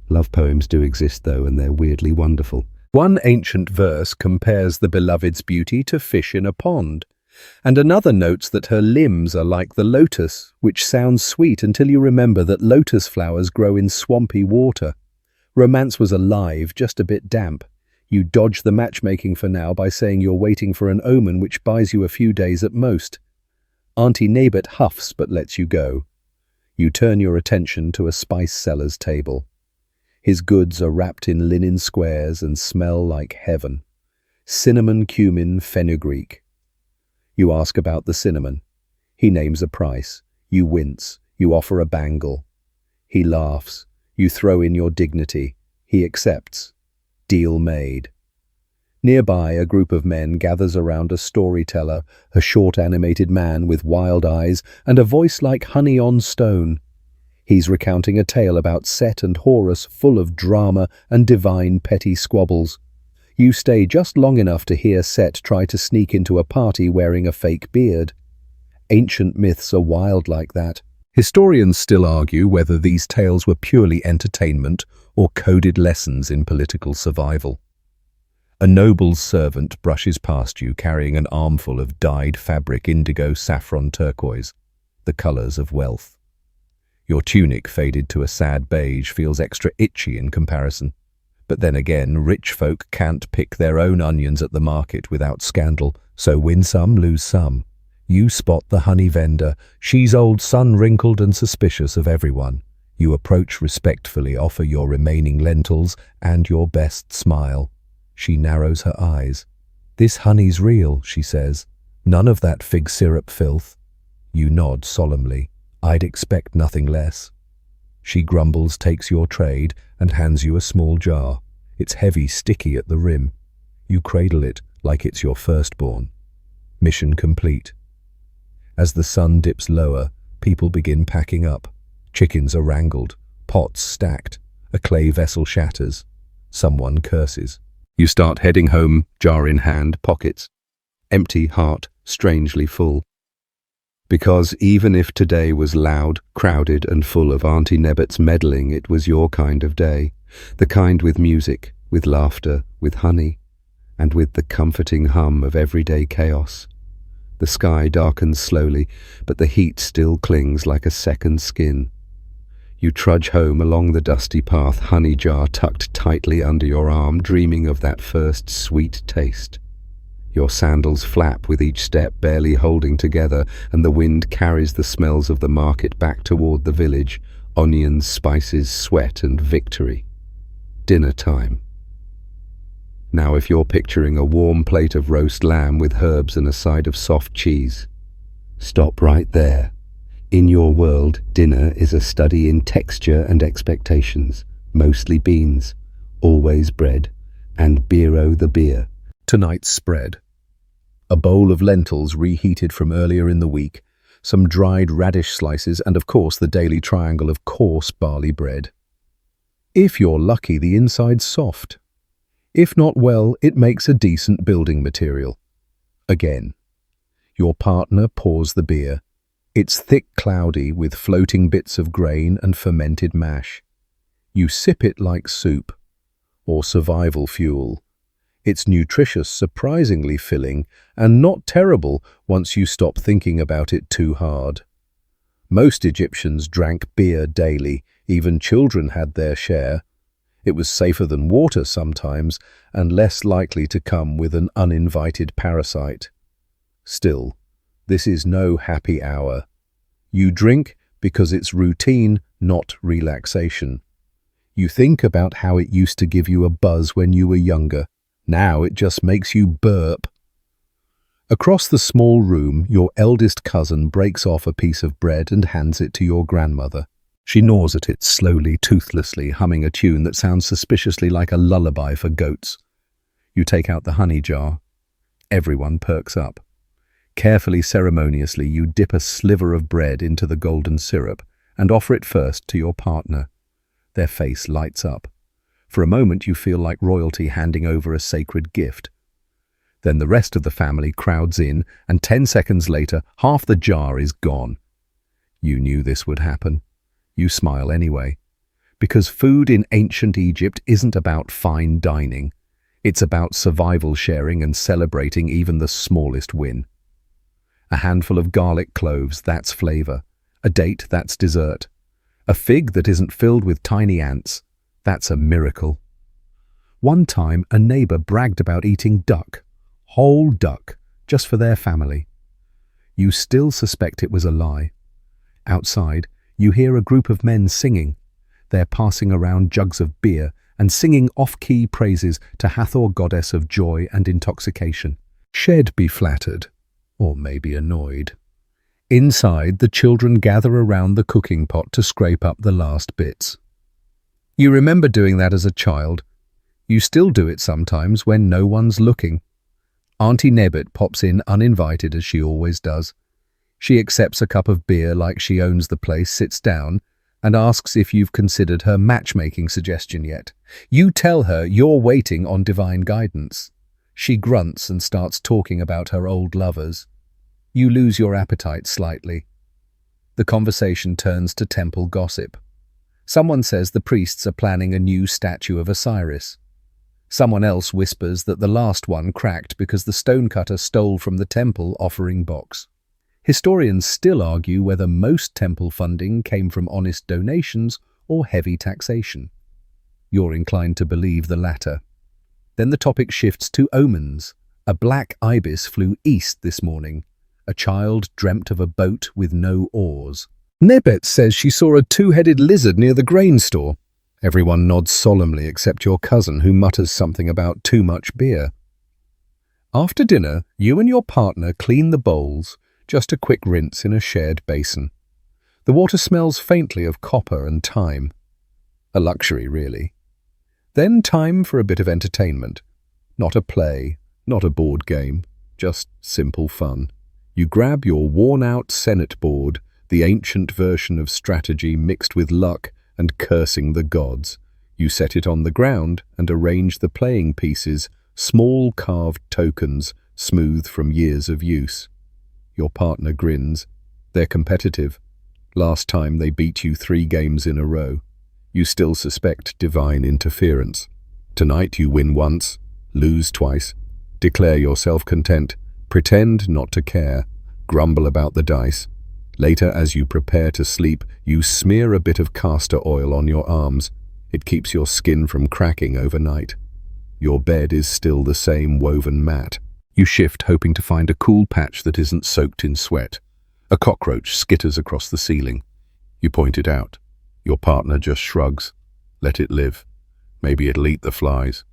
S1: Love poems do exist, though, and they're weirdly wonderful. One ancient verse compares the beloved's beauty to fish in a pond, and another notes that her limbs are like the lotus, which sounds sweet until you remember that lotus flowers grow in swampy water. Romance was alive, just a bit damp. You dodge the matchmaking for now by saying you're waiting for an omen which buys you a few days at most. Auntie Nabet huffs but lets you go. You turn your attention to a spice seller's table. His goods are wrapped in linen squares and smell like heaven. Cinnamon, cumin, fenugreek. You ask about the cinnamon. He names a price. You wince. You offer a bangle. He laughs. You throw in your dignity. He accepts. Deal made. Nearby, a group of men gathers around a storyteller, a short animated man with wild eyes and a voice like honey on stone. He's recounting a tale about Set and Horus, full of drama and divine petty squabbles. You stay just long enough to hear Set try to sneak into a party wearing a fake beard. Ancient myths are wild like that. Historians still argue whether these tales were purely entertainment or coded lessons in political survival. A noble's servant brushes past you carrying an armful of dyed fabric indigo, saffron, turquoise, the colors of wealth. Your tunic, faded to a sad beige, feels extra itchy in comparison. But then again, rich folk can't pick their own onions at the market without scandal, so win some, lose some. You spot the honey vendor. She's old, sun-wrinkled and suspicious of everyone. You approach respectfully, offer your remaining lentils and your best smile. She narrows her eyes. "This honey's real," she says. "None of that fig syrup filth." You nod solemnly. "I'd expect nothing less." She grumbles, takes your trade, and hands you a small jar. It's heavy, sticky at the rim. You cradle it like it's your firstborn. Mission complete. As the sun dips lower, people begin packing up. Chickens are wrangled, pots stacked, a clay vessel shatters. Someone curses. You start heading home, jar in hand, pockets empty, heart strangely full. Because even if today was loud, crowded and full of Auntie Nebbit's meddling, it was your kind of day. The kind with music, with laughter, with honey, and with the comforting hum of everyday chaos. The sky darkens slowly, but the heat still clings like a second skin. You trudge home along the dusty path, honey jar tucked tightly under your arm, dreaming of that first sweet taste. Your sandals flap with each step, barely holding together, and the wind carries the smells of the market back toward the village, onions, spices, sweat, and victory. Dinner time. Now if you're picturing a warm plate of roast lamb with herbs and a side of soft cheese, stop right there. In your world, dinner is a study in texture and expectations, mostly beans, always bread, and beero the beer. Tonight's spread. A bowl of lentils reheated from earlier in the week, some dried radish slices, and of course the daily triangle of coarse barley bread. If you're lucky, the inside's soft. If not, well, it makes a decent building material. Again. Your partner pours the beer. It's thick, cloudy, with floating bits of grain and fermented mash. You sip it like soup, or survival fuel. It's nutritious, surprisingly filling, and not terrible once you stop thinking about it too hard. Most Egyptians drank beer daily, even children had their share. It was safer than water sometimes, and less likely to come with an uninvited parasite. Still, this is no happy hour. You drink because it's routine, not relaxation. You think about how it used to give you a buzz when you were younger. Now it just makes you burp. Across the small room, your eldest cousin breaks off a piece of bread and hands it to your grandmother. She gnaws at it slowly, toothlessly, humming a tune that sounds suspiciously like a lullaby for goats. You take out the honey jar. Everyone perks up. Carefully, ceremoniously, you dip a sliver of bread into the golden syrup and offer it first to your partner. Their face lights up. For a moment you feel like royalty handing over a sacred gift. Then the rest of the family crowds in, and 10 seconds later, half the jar is gone. You knew this would happen. You smile anyway. Because food in ancient Egypt isn't about fine dining. It's about survival, sharing, and celebrating even the smallest win. A handful of garlic cloves, that's flavor. A date, that's dessert. A fig that isn't filled with tiny ants, that's a miracle. One time, a neighbor bragged about eating duck, whole duck, just for their family. You still suspect it was a lie. Outside, you hear a group of men singing. They're passing around jugs of beer and singing off-key praises to Hathor, goddess of joy and intoxication. Shed be flattered, or maybe annoyed. Inside, the children gather around the cooking pot to scrape up the last bits. You remember doing that as a child. You still do it sometimes when no one's looking. Auntie Nebbit pops in uninvited, as she always does. She accepts a cup of beer like she owns the place, sits down, and asks if you've considered her matchmaking suggestion yet. You tell her you're waiting on divine guidance. She grunts and starts talking about her old lovers. You lose your appetite slightly. The conversation turns to temple gossip. Someone says the priests are planning a new statue of Osiris. Someone else whispers that the last one cracked because the stonecutter stole from the temple offering box. Historians still argue whether most temple funding came from honest donations or heavy taxation. You're inclined to believe the latter. Then the topic shifts to omens. A black ibis flew east this morning. A child dreamt of a boat with no oars. Nebet says she saw a two-headed lizard near the grain store. Everyone nods solemnly except your cousin, who mutters something about too much beer. After dinner, you and your partner clean the bowls, just a quick rinse in a shared basin. The water smells faintly of copper and thyme. A luxury, really. Then time for a bit of entertainment. Not a play, not a board game, just simple fun. You grab your worn-out Senate board, the ancient version of strategy mixed with luck and cursing the gods. You set it on the ground and arrange the playing pieces, small carved tokens, smooth from years of use. Your partner grins. They're competitive. Last time they beat you 3 games in a row. You still suspect divine interference. Tonight you win once, lose twice. Declare yourself content. Pretend not to care. Grumble about the dice. Later, as you prepare to sleep, you smear a bit of castor oil on your arms. It keeps your skin from cracking overnight. Your bed is still the same woven mat. You shift, hoping to find a cool patch that isn't soaked in sweat. A cockroach skitters across the ceiling. You point it out. Your partner just shrugs. Let it live. Maybe it'll eat the flies.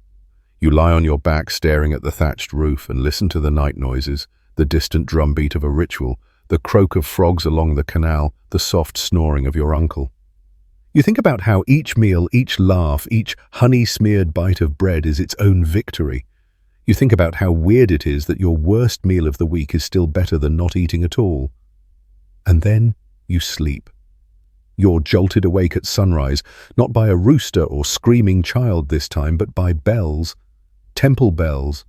S1: You lie on your back staring at the thatched roof and listen to the night noises, the distant drumbeat of a ritual, the croak of frogs along the canal, the soft snoring of your uncle. You think about how each meal, each laugh, each honey-smeared bite of bread is its own victory. You think about how weird it is that your worst meal of the week is still better than not eating at all. And then you sleep. You're jolted awake at sunrise, not by a rooster or screaming child this time, but by bells. Temple bells,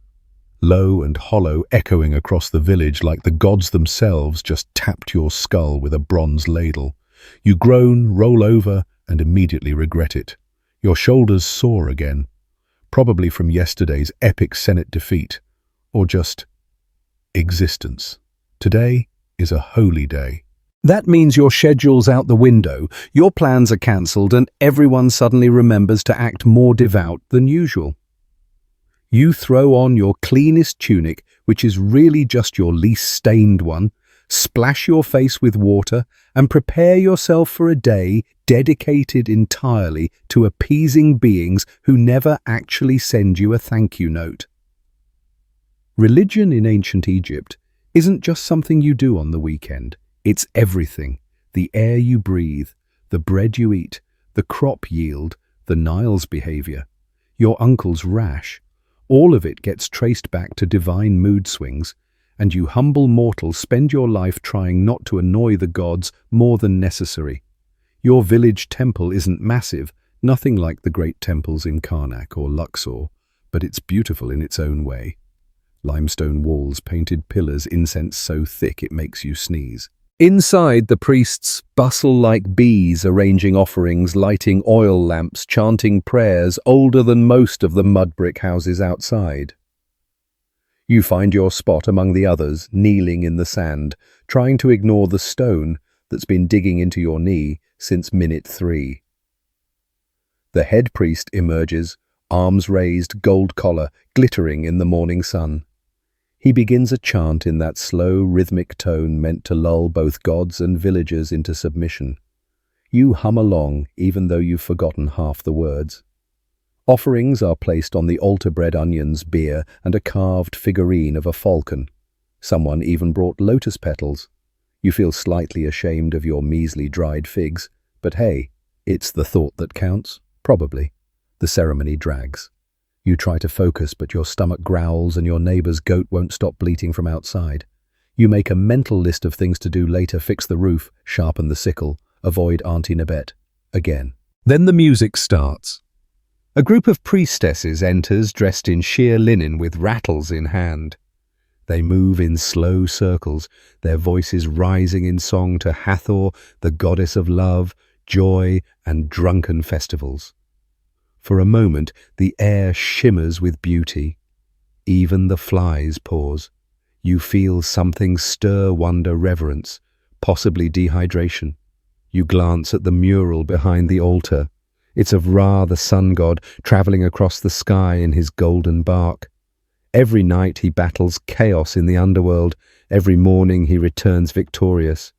S1: low and hollow, echoing across the village like the gods themselves just tapped your skull with a bronze ladle. You groan, roll over, and immediately regret it. Your shoulders sore again, probably from yesterday's epic Senate defeat, or just existence. Today is a holy day. That means your schedule's out the window, your plans are cancelled, and everyone suddenly remembers to act more devout than usual. You throw on your cleanest tunic, which is really just your least stained one, splash your face with water, and prepare yourself for a day dedicated entirely to appeasing beings who never actually send you a thank you note. Religion in ancient Egypt isn't just something you do on the weekend. It's everything. The air you breathe, the bread you eat, the crop yield, the Nile's behavior, your uncle's rash. All of it gets traced back to divine mood swings, and you humble mortals spend your life trying not to annoy the gods more than necessary. Your village temple isn't massive, nothing like the great temples in Karnak or Luxor, but it's beautiful in its own way. Limestone walls, painted pillars, incense so thick it makes you sneeze. Inside, the priests bustle like bees, arranging offerings, lighting oil lamps, chanting prayers older than most of the mud brick houses outside. You find your spot among the others, kneeling in the sand, trying to ignore the stone that's been digging into your knee since minute 3. The head priest emerges, arms raised, gold collar, glittering in the morning sun. He begins a chant in that slow, rhythmic tone meant to lull both gods and villagers into submission. You hum along, even though you've forgotten half the words. Offerings are placed on the altar-bread onions, beer, and a carved figurine of a falcon. Someone even brought lotus petals. You feel slightly ashamed of your measly dried figs, but hey, it's the thought that counts, probably. The ceremony drags. You try to focus, but your stomach growls and your neighbor's goat won't stop bleating from outside. You make a mental list of things to do later: fix the roof, sharpen the sickle, avoid Auntie Nabet. Again. Then the music starts. A group of priestesses enters dressed in sheer linen with rattles in hand. They move in slow circles, their voices rising in song to Hathor, the goddess of love, joy, and drunken festivals. For a moment, the air shimmers with beauty. Even the flies pause. You feel something stir wonder, reverence, possibly dehydration. You glance at the mural behind the altar. It's of Ra, the sun god, traveling across the sky in his golden bark. Every night he battles chaos in the underworld. Every morning he returns victorious.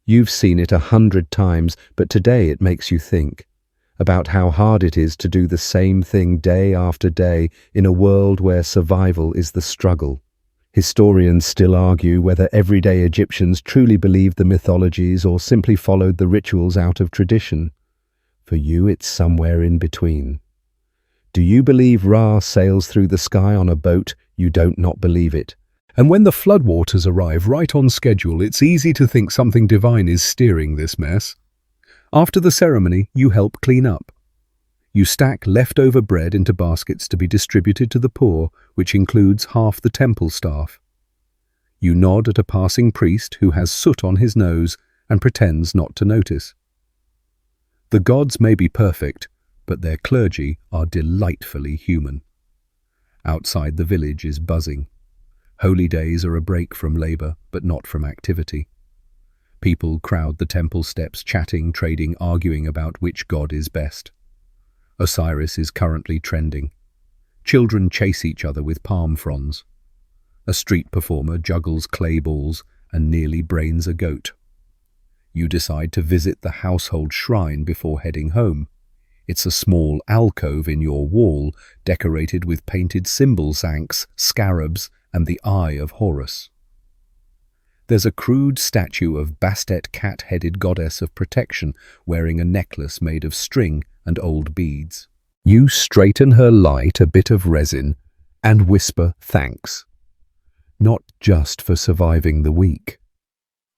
S1: You've seen it 100 times, but today it makes you think about how hard it is to do the same thing day after day in a world where survival is the struggle. Historians still argue whether everyday Egyptians truly believed the mythologies or simply followed the rituals out of tradition. For you, it's somewhere in between. Do you believe Ra sails through the sky on a boat? You don't not believe it. And when the floodwaters arrive right on schedule, it's easy to think something divine is steering this mess. After the ceremony, you help clean up. You stack leftover bread into baskets to be distributed to the poor, which includes half the temple staff. You nod at a passing priest who has soot on his nose and pretends not to notice. The gods may be perfect, but their clergy are delightfully human. Outside the village is buzzing. Holy days are a break from labor, but not from activity. People crowd the temple steps, chatting, trading, arguing about which god is best. Osiris is currently trending. Children chase each other with palm fronds. A street performer juggles clay balls and nearly brains a goat. You decide to visit the household shrine before heading home. It's a small alcove in your wall, decorated with painted cymbal sanks, scarabs, and the Eye of Horus. There's a crude statue of Bastet, cat-headed goddess of protection, wearing a necklace made of string and old beads. You straighten her light a bit of resin and whisper thanks. Not just for surviving the week,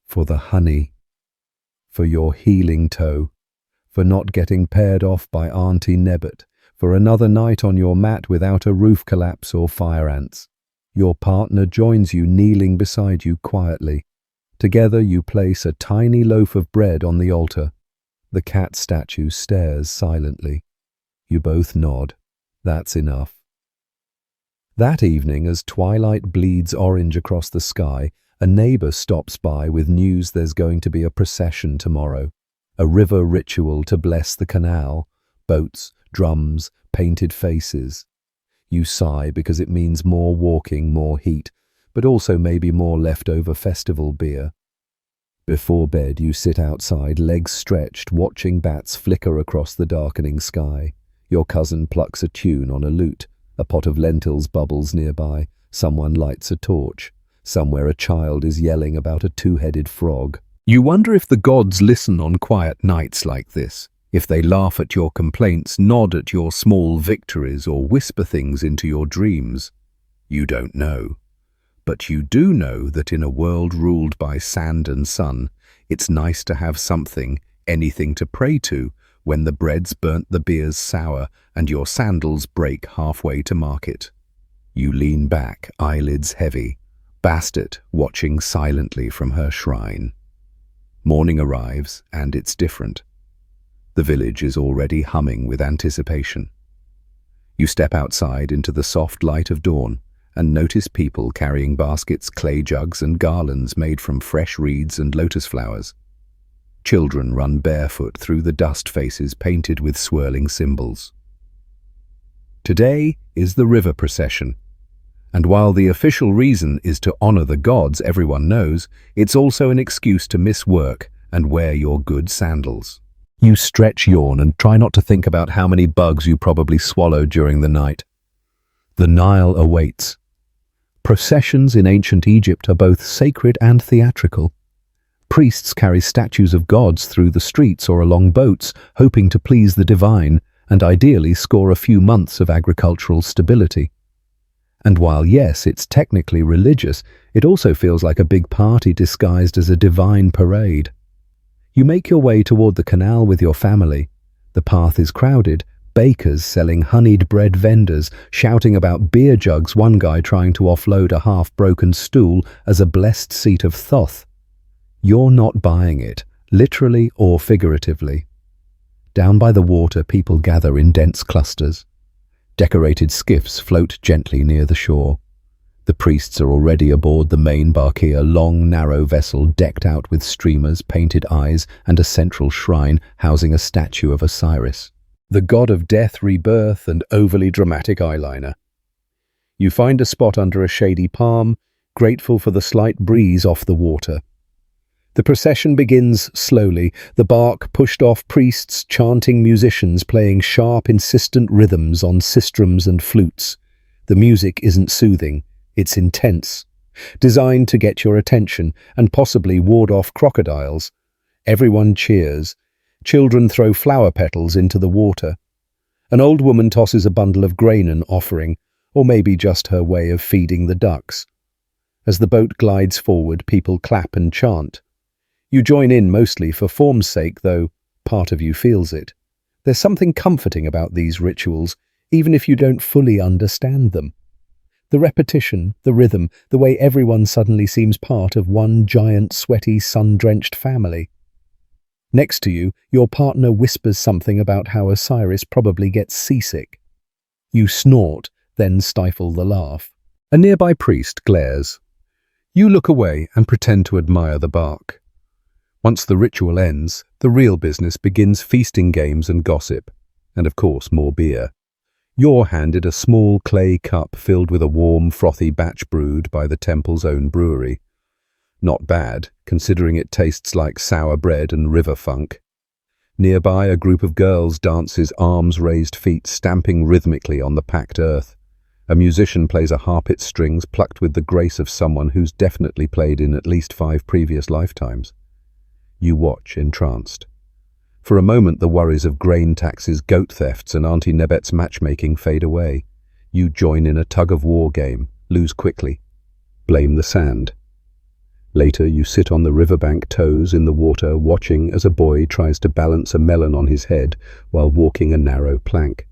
S1: for the honey, for your healing toe, for not getting paired off by Auntie Nebbet, for another night on your mat without a roof collapse or fire ants. Your partner joins you, kneeling beside you quietly. Together you place a tiny loaf of bread on the altar. The cat statue stares silently. You both nod. That's enough. That evening, as twilight bleeds orange across the sky, a neighbor stops by with news there's going to be a procession tomorrow. A river ritual to bless the canal. Boats, drums, painted faces. You sigh because it means more walking, more heat, but also maybe more leftover festival beer. Before bed, you sit outside, legs stretched, watching bats flicker across the darkening sky. Your cousin plucks a tune on a lute. A pot of lentils bubbles nearby. Someone lights a torch. Somewhere a child is yelling about a two-headed frog. You wonder if the gods listen on quiet nights like this. If they laugh at your complaints, nod at your small victories, or whisper things into your dreams. You don't know. But you do know that in a world ruled by sand and sun, it's nice to have something, anything to pray to, when the bread's burnt, the beer's sour, and your sandals break halfway to market. You lean back, eyelids heavy, Bastet watching silently from her shrine. Morning arrives, and it's different. The village is already humming with anticipation. You step outside into the soft light of dawn and notice people carrying baskets, clay jugs, and garlands made from fresh reeds and lotus flowers. Children run barefoot through the dust faces painted with swirling symbols. Today is the river procession, and while the official reason is to honor the gods everyone knows, it's also an excuse to miss work and wear your good sandals. You stretch, yawn, and try not to think about how many bugs you probably swallowed during the night. The Nile awaits. Processions in ancient Egypt are both sacred and theatrical. Priests carry statues of gods through the streets or along boats, hoping to please the divine and ideally score a few months of agricultural stability. And while yes, it's technically religious, it also feels like a big party disguised as a divine parade. You make your way toward the canal with your family. The path is crowded, bakers selling honeyed bread, vendors shouting about beer jugs, one guy trying to offload a half-broken stool as a blessed seat of Thoth. You're not buying it, literally or figuratively. Down by the water, people gather in dense clusters. Decorated skiffs float gently near the shore. The priests are already aboard the main barque, a long, narrow vessel decked out with streamers, painted eyes, and a central shrine housing a statue of Osiris, the god of death, rebirth, and overly dramatic eyeliner. You find a spot under a shady palm, grateful for the slight breeze off the water. The procession begins slowly, the bark pushed off, priests chanting, musicians playing sharp, insistent rhythms on sistrums and flutes. The music isn't soothing, it's intense, designed to get your attention and possibly ward off crocodiles. Everyone cheers. Children throw flower petals into the water. An old woman tosses a bundle of grain, an offering, or maybe just her way of feeding the ducks. As the boat glides forward, people clap and chant. You join in mostly for form's sake, though part of you feels it. There's something comforting about these rituals, even if you don't fully understand them. The repetition, the rhythm, the way everyone suddenly seems part of one giant, sweaty, sun-drenched family. Next to you, your partner whispers something about how Osiris probably gets seasick. You snort, then stifle the laugh. A nearby priest glares. You look away and pretend to admire the bark. Once the ritual ends, the real business begins: feasting, games and gossip. And of course, more beer. You're handed a small clay cup filled with a warm, frothy batch brewed by the temple's own brewery. Not bad, considering it tastes like sour bread and river funk. Nearby, a group of girls dances, arms raised, feet stamping rhythmically on the packed earth. A musician plays a harp, its strings plucked with the grace of someone who's definitely played in at least 5 previous lifetimes. You watch, entranced. For a moment, the worries of grain taxes, goat thefts, and Auntie Nebet's matchmaking fade away. You join in a tug-of-war game, lose quickly. Blame the sand. Later, you sit on the riverbank, toes in the water, watching as a boy tries to balance a melon on his head while walking a narrow plank.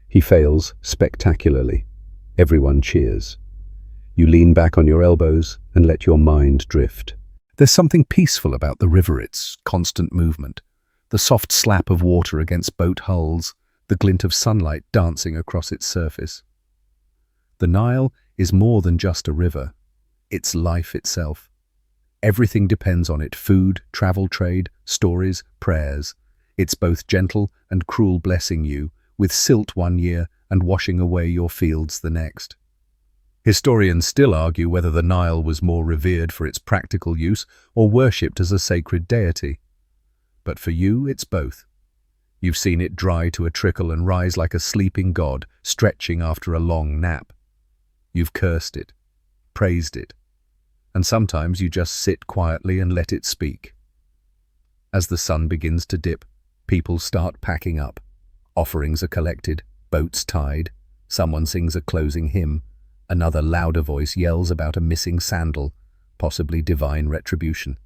S1: He fails spectacularly. Everyone cheers. You lean back on your elbows and let your mind drift. There's something peaceful about the river, its constant movement. The soft slap of water against boat hulls, the glint of sunlight dancing across its surface. The Nile is more than just a river. It's life itself. Everything depends on it: food, travel, trade, stories, prayers. It's both gentle and cruel, blessing you with silt one year and washing away your fields the next. Historians still argue whether the Nile was more revered for its practical use or worshipped as a sacred deity. But for you, it's both. You've seen it dry to a trickle and rise like a sleeping god, stretching after a long nap. You've cursed it, praised it, and sometimes you just sit quietly and let it speak. As the sun begins to dip, people start packing up. Offerings are collected, boats tied. Someone sings a closing hymn. Another louder voice yells about a missing sandal, possibly divine retribution,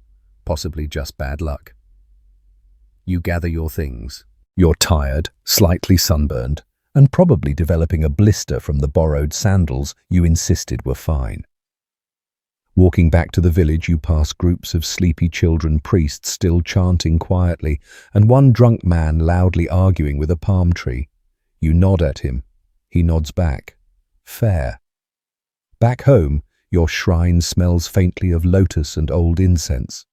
S1: possibly just bad luck. You gather your things. You're tired, slightly sunburned, and probably developing a blister from the borrowed sandals you insisted were fine. Walking back to the village, you pass groups of sleepy children, priests still chanting quietly, and one drunk man loudly arguing with a palm tree. You nod at him. He nods back. Fair. Back home, your shrine smells faintly of lotus and old incense.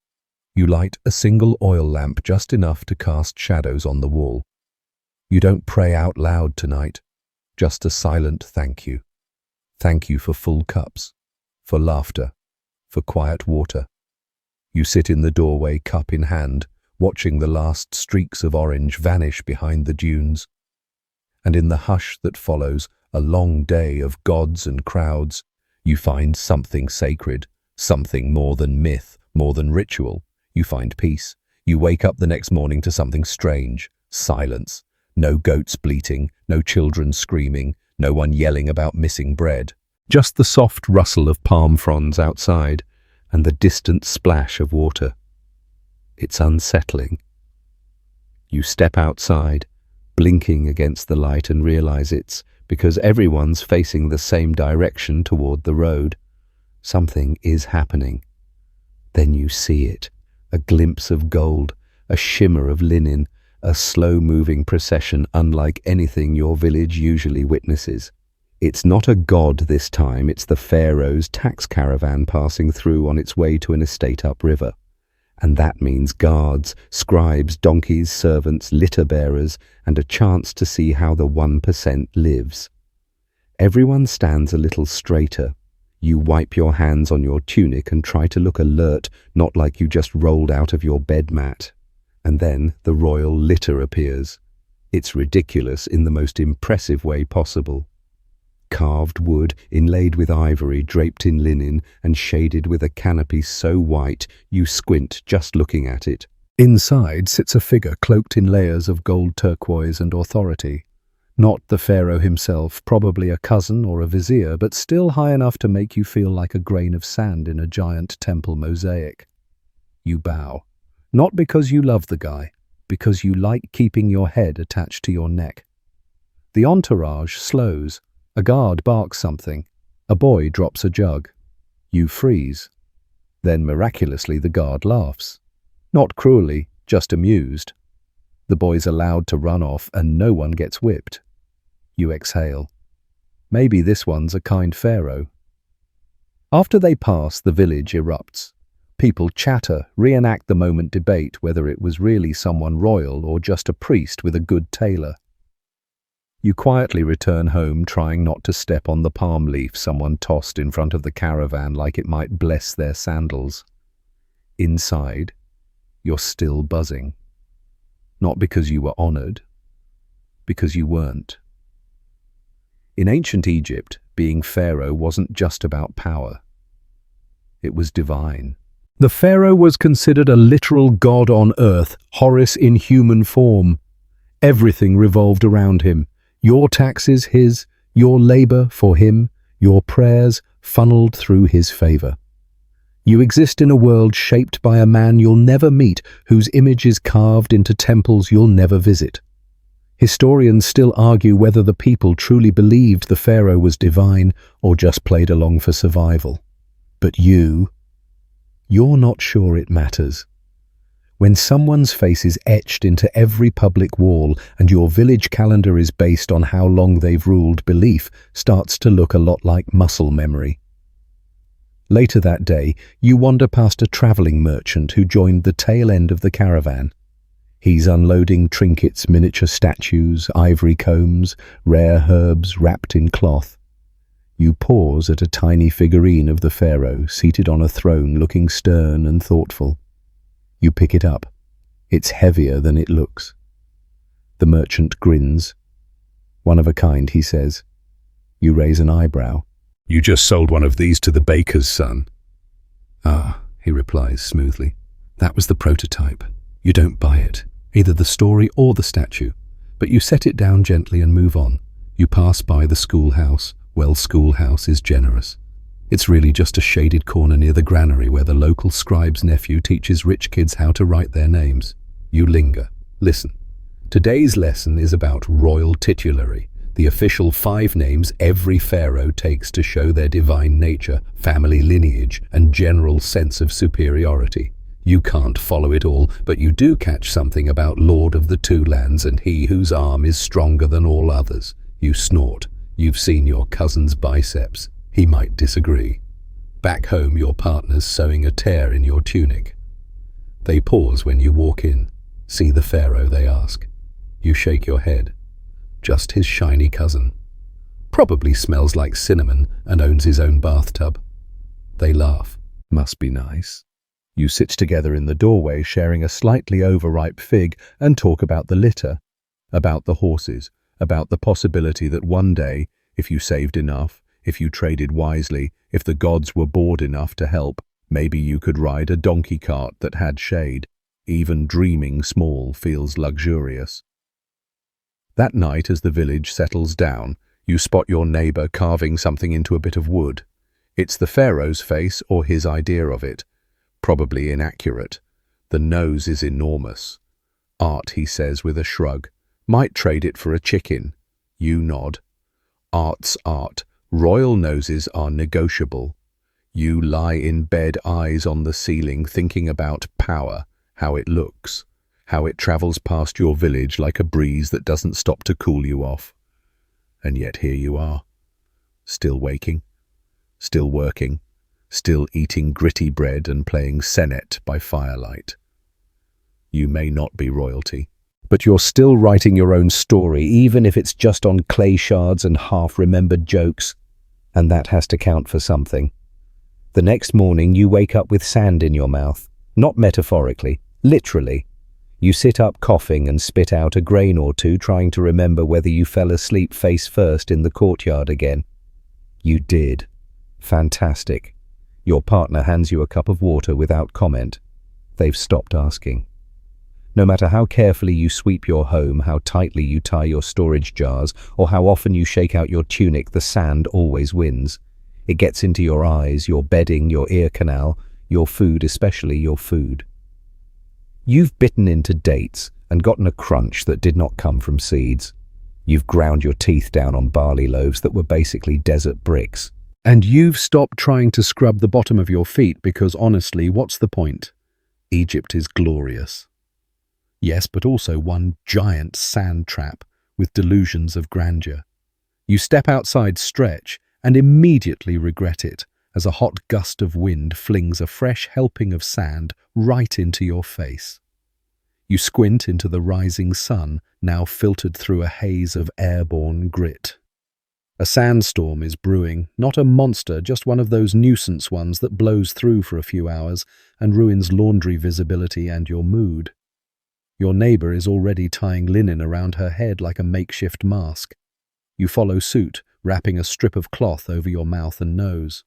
S1: You light a single oil lamp, just enough to cast shadows on the wall. You don't pray out loud tonight, just a silent thank you. Thank you for full cups, for laughter, for quiet water. You sit in the doorway, cup in hand, watching the last streaks of orange vanish behind the dunes. And in the hush that follows a long day of gods and crowds, you find something sacred, something more than myth, more than ritual. You find peace. You wake up the next morning to something strange: silence. No goats bleating, no children screaming, no one yelling about missing bread. Just the soft rustle of palm fronds outside and the distant splash of water. It's unsettling. You step outside, blinking against the light and realize it's because everyone's facing the same direction toward the road. Something is happening. Then you see it, a glimpse of gold, a shimmer of linen, a slow-moving procession unlike anything your village usually witnesses. It's not a god this time, it's the pharaoh's tax caravan passing through on its way to an estate upriver. And that means guards, scribes, donkeys, servants, litter-bearers, and a chance to see how the 1% lives. Everyone stands a little straighter. You wipe your hands on your tunic and try to look alert, not like you just rolled out of your bed mat. And then the royal litter appears. It's ridiculous in the most impressive way possible. Carved wood, inlaid with ivory, draped in linen, and shaded with a canopy so white you squint just looking at it. Inside sits a figure cloaked in layers of gold turquoise and authority. Not the pharaoh himself, probably a cousin or a vizier, but still high enough to make you feel like a grain of sand in a giant temple mosaic. You bow. Not because you love the guy, because you like keeping your head attached to your neck. The entourage slows. A guard barks something. A boy drops a jug. You freeze. Then miraculously the guard laughs. Not cruelly, just amused. The boy's allowed to run off and no one gets whipped. You exhale. Maybe this one's a kind pharaoh. After they pass, the village erupts. People chatter, reenact the moment, debate whether it was really someone royal or just a priest with a good tailor. You quietly return home, trying not to step on the palm leaf someone tossed in front of the caravan like it might bless their sandals. Inside, you're still buzzing. Not because you were honored, because you weren't. In ancient Egypt, being pharaoh wasn't just about power. It was divine. The pharaoh was considered a literal god on earth, Horus in human form. Everything revolved around him. Your taxes his, your labor for him, your prayers funneled through his favor. You exist in a world shaped by a man you'll never meet, whose image is carved into temples you'll never visit. Historians still argue whether the people truly believed the pharaoh was divine or just played along for survival. But you're not sure it matters. When someone's face is etched into every public wall and your village calendar is based on how long they've ruled, belief starts to look a lot like muscle memory. Later that day, you wander past a traveling merchant who joined the tail end of the caravan. He's unloading trinkets, miniature statues, ivory combs, rare herbs wrapped in cloth. You pause at a tiny figurine of the pharaoh seated on a throne looking stern and thoughtful. You pick it up. It's heavier than it looks. The merchant grins. One of a kind, he says. You raise an eyebrow.
S2: You just sold one of these to the baker's son.
S1: Ah, he replies smoothly. That was the prototype. You don't buy it, either the story or the statue, but you set it down gently and move on. You pass by the schoolhouse. Well, schoolhouse is generous. It's really just a shaded corner near the granary where the local scribe's nephew teaches rich kids how to write their names. You linger. Listen. Today's lesson is about royal titulary, the official 5 names every pharaoh takes to show their divine nature, family lineage, and general sense of superiority. You can't follow it all, but you do catch something about Lord of the Two Lands and he whose arm is stronger than all others. You snort. You've seen your cousin's biceps. He might disagree. Back home, your partner's sewing a tear in your tunic. They pause when you walk in. See the pharaoh, they ask. You shake your head. Just his shiny cousin. Probably smells like cinnamon and owns his own bathtub. They laugh.
S3: Must be nice. You sit together in the doorway, sharing a slightly overripe fig, and talk about the litter, about the horses, about the possibility that one day, if you saved enough, if you traded wisely, if the gods were bored enough to help, maybe you could ride a donkey cart that had shade. Even dreaming small feels luxurious. That night, as the village settles down, you spot your neighbor carving something into a bit of wood. It's the pharaoh's face or his idea of it. Probably inaccurate. The nose is enormous. Art, he says with a shrug. Might trade it for a chicken. You nod. Art's art. Royal noses are negotiable. You lie in bed, eyes on the ceiling, thinking about power, how it looks, how it travels past your village like a breeze that doesn't stop to cool you off. And yet here you are, still waking, still working, still eating gritty bread and playing senet by firelight. You may not be royalty, but you're still writing your own story, even if it's just on clay shards and half-remembered jokes, and that has to count for something. The next morning you wake up with sand in your mouth, not metaphorically, literally. You sit up coughing and spit out a grain or two, trying to remember whether you fell asleep face first in the courtyard again. You did. Fantastic. Your partner hands you a cup of water without comment. They've stopped asking. No matter how carefully you sweep your home, how tightly you tie your storage jars, or how often you shake out your tunic, the sand always wins. It gets into your eyes, your bedding, your ear canal, your food, especially your food. You've bitten into dates and gotten a crunch that did not come from seeds. You've ground your teeth down on barley loaves that were basically desert bricks. And you've stopped trying to scrub the bottom of your feet because honestly, what's the point? Egypt is glorious. Yes, but also one giant sand trap with delusions of grandeur. You step outside, stretch, and immediately regret it as a hot gust of wind flings a fresh helping of sand right into your face. You squint into the rising sun, now filtered through a haze of airborne grit. A sandstorm is brewing, not a monster, just one of those nuisance ones that blows through for a few hours and ruins laundry visibility and your mood. Your neighbor is already tying linen around her head like a makeshift mask. You follow suit, wrapping a strip of cloth over your mouth and nose.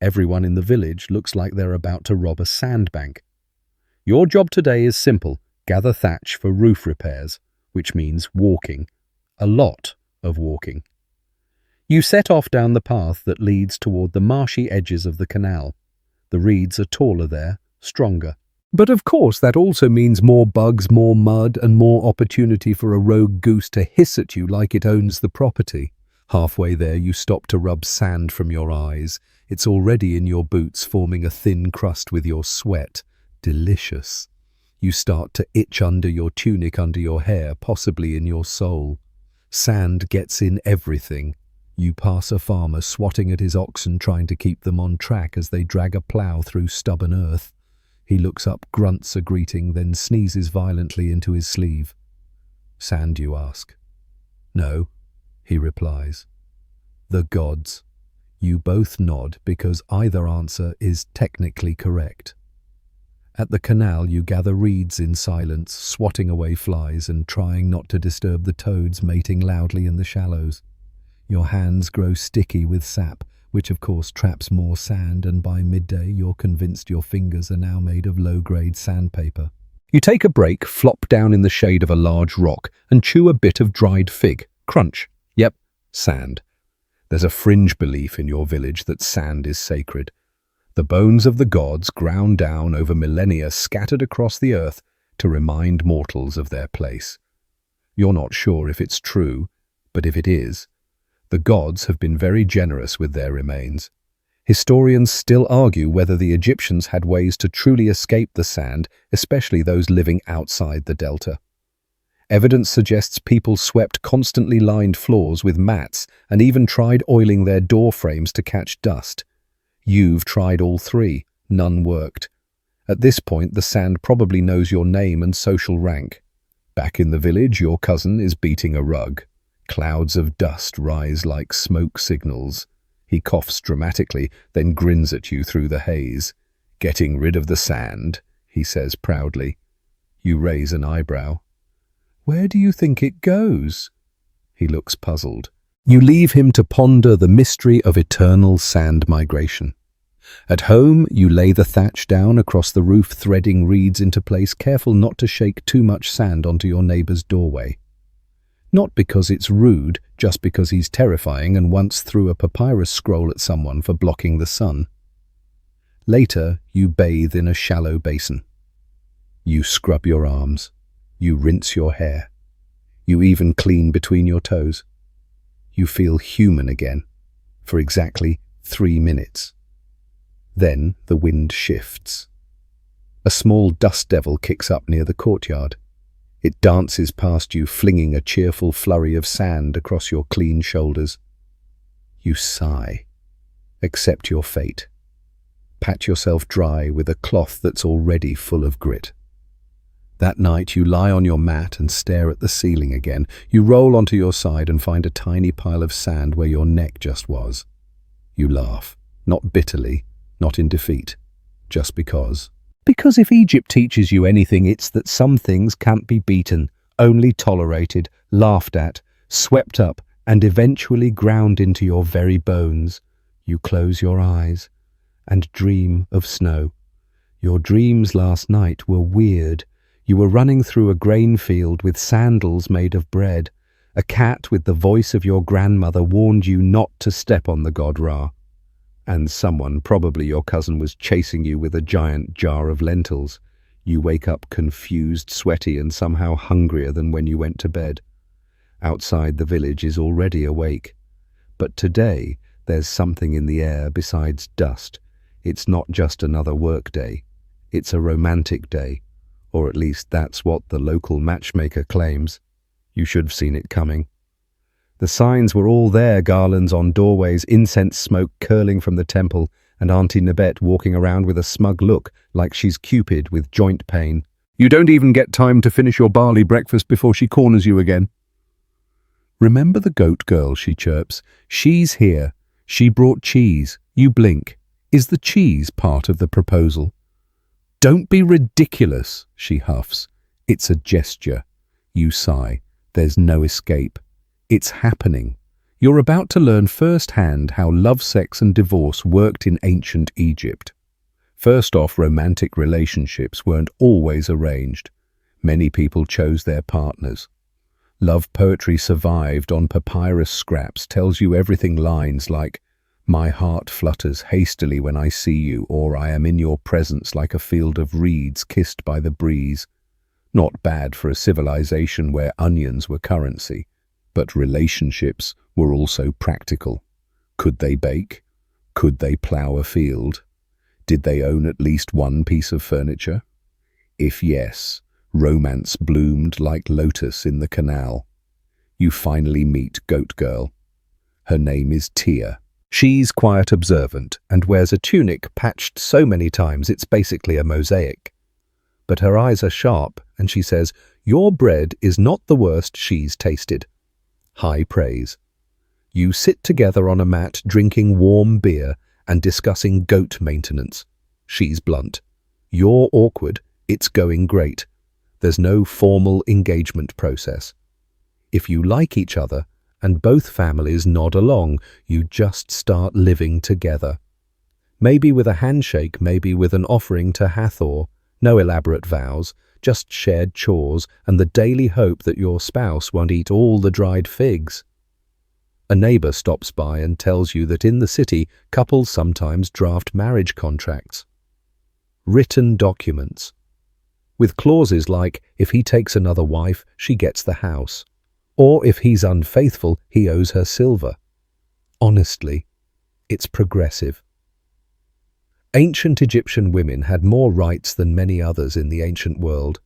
S3: Everyone in the village looks like they're about to rob a sandbank. Your job today is simple: gather thatch for roof repairs, which means walking. A lot of walking. You set off down the path that leads toward the marshy edges of the canal. The reeds are taller there, stronger. But of course that also means more bugs, more mud, and more opportunity for a rogue goose to hiss at you like it owns the property. Halfway there you stop to rub sand from your eyes. It's already in your boots, forming a thin crust with your sweat. Delicious. You start to itch under your tunic, under your hair, possibly in your soul. Sand gets in everything. You pass a farmer swatting at his oxen, trying to keep them on track as they drag a plough through stubborn earth. He looks up, grunts a greeting, then sneezes violently into his sleeve. Sand, you ask. No, he replies. The gods. You both nod because either answer is technically correct. At the canal you gather reeds in silence, swatting away flies and trying not to disturb the toads mating loudly in the shallows. Your hands grow sticky with sap, which of course traps more sand, and by midday you're convinced your fingers are now made of low-grade sandpaper. You take a break, flop down in the shade of a large rock, and chew a bit of dried fig. Crunch. Yep, sand. There's a fringe belief in your village that sand is sacred. The bones of the gods ground down over millennia, scattered across the earth to remind mortals of their place. You're not sure if it's true, but if it is, the gods have been very generous with their remains. Historians still argue whether the Egyptians had ways to truly escape the sand, especially those living outside the delta. Evidence suggests people swept constantly lined floors with mats and even tried oiling their door frames to catch dust. You've tried all three. None worked. At this point, the sand probably knows your name and social rank. Back in the village, your cousin is beating a rug. Clouds of dust rise like smoke signals. He coughs dramatically, then grins at you through the haze. Getting rid of the sand, he says proudly. You raise an eyebrow. Where do you think it goes? He looks puzzled. You leave him to ponder the mystery of eternal sand migration. At home, you lay the thatch down across the roof, threading reeds into place, careful not to shake too much sand onto your neighbor's doorway. Not because it's rude, just because he's terrifying and once threw a papyrus scroll at someone for blocking the sun. Later, you bathe in a shallow basin. You scrub your arms. You rinse your hair.
S1: You even clean between your toes. You feel human again for exactly 3 minutes. Then the wind shifts. A small dust devil kicks up near the courtyard. It dances past you, flinging a cheerful flurry of sand across your clean shoulders. You sigh. Accept your fate. Pat yourself dry with a cloth that's already full of grit. That night you lie on your mat and stare at the ceiling again. You roll onto your side and find a tiny pile of sand where your neck just was. You laugh, not bitterly, not in defeat, just because. Because if Egypt teaches you anything, it's that some things can't be beaten, only tolerated, laughed at, swept up, and eventually ground into your very bones. You close your eyes and dream of snow. Your dreams last night were weird. You were running through a grain field with sandals made of bread. A cat with the voice of your grandmother warned you not to step on the god Ra. And someone, probably your cousin, was chasing you with a giant jar of lentils. You wake up confused, sweaty, and somehow hungrier than when you went to bed. Outside, the village is already awake. But today, there's something in the air besides dust. It's not just another work day. It's a romantic day. Or at least that's what the local matchmaker claims. You should have seen it coming. The signs were all there, garlands on doorways, incense smoke curling from the temple, and Auntie Nabet walking around with a smug look, like she's Cupid with joint pain.
S2: You don't even get time to finish your barley breakfast before she corners you again.
S1: Remember the goat girl, she chirps. She's here. She brought cheese. You blink. Is the cheese part of the proposal? Don't be ridiculous, she huffs. It's a gesture. You sigh. There's no escape. It's happening. You're about to learn firsthand how love, sex, and divorce worked in ancient Egypt. First off, romantic relationships weren't always arranged. Many people chose their partners. Love poetry survived on papyrus scraps, tells you everything lines like, "My heart flutters hastily when I see you," or "I am in your presence like a field of reeds kissed by the breeze." Not bad for a civilization where onions were currency. But relationships were also practical. Could they bake? Could they plough a field? Did they own at least one piece of furniture? If yes, romance bloomed like lotus in the canal. You finally meet Goat Girl. Her name is Tia. She's quiet, observant, and wears a tunic patched so many times it's basically a mosaic. But her eyes are sharp, and she says, "Your bread is not the worst she's tasted." High praise. You sit together on a mat drinking warm beer and discussing goat maintenance. She's blunt. You're awkward. It's going great. There's no formal engagement process. If you like each other, and both families nod along, you just start living together. Maybe with a handshake, maybe with an offering to Hathor. No elaborate vows, just shared chores and the daily hope that your spouse won't eat all the dried figs. A neighbor stops by and tells you that in the city, couples sometimes draft marriage contracts. Written documents. With clauses like, if he takes another wife, she gets the house. Or if he's unfaithful, he owes her silver. Honestly, it's progressive. Ancient Egyptian women had more rights than many others in the ancient world.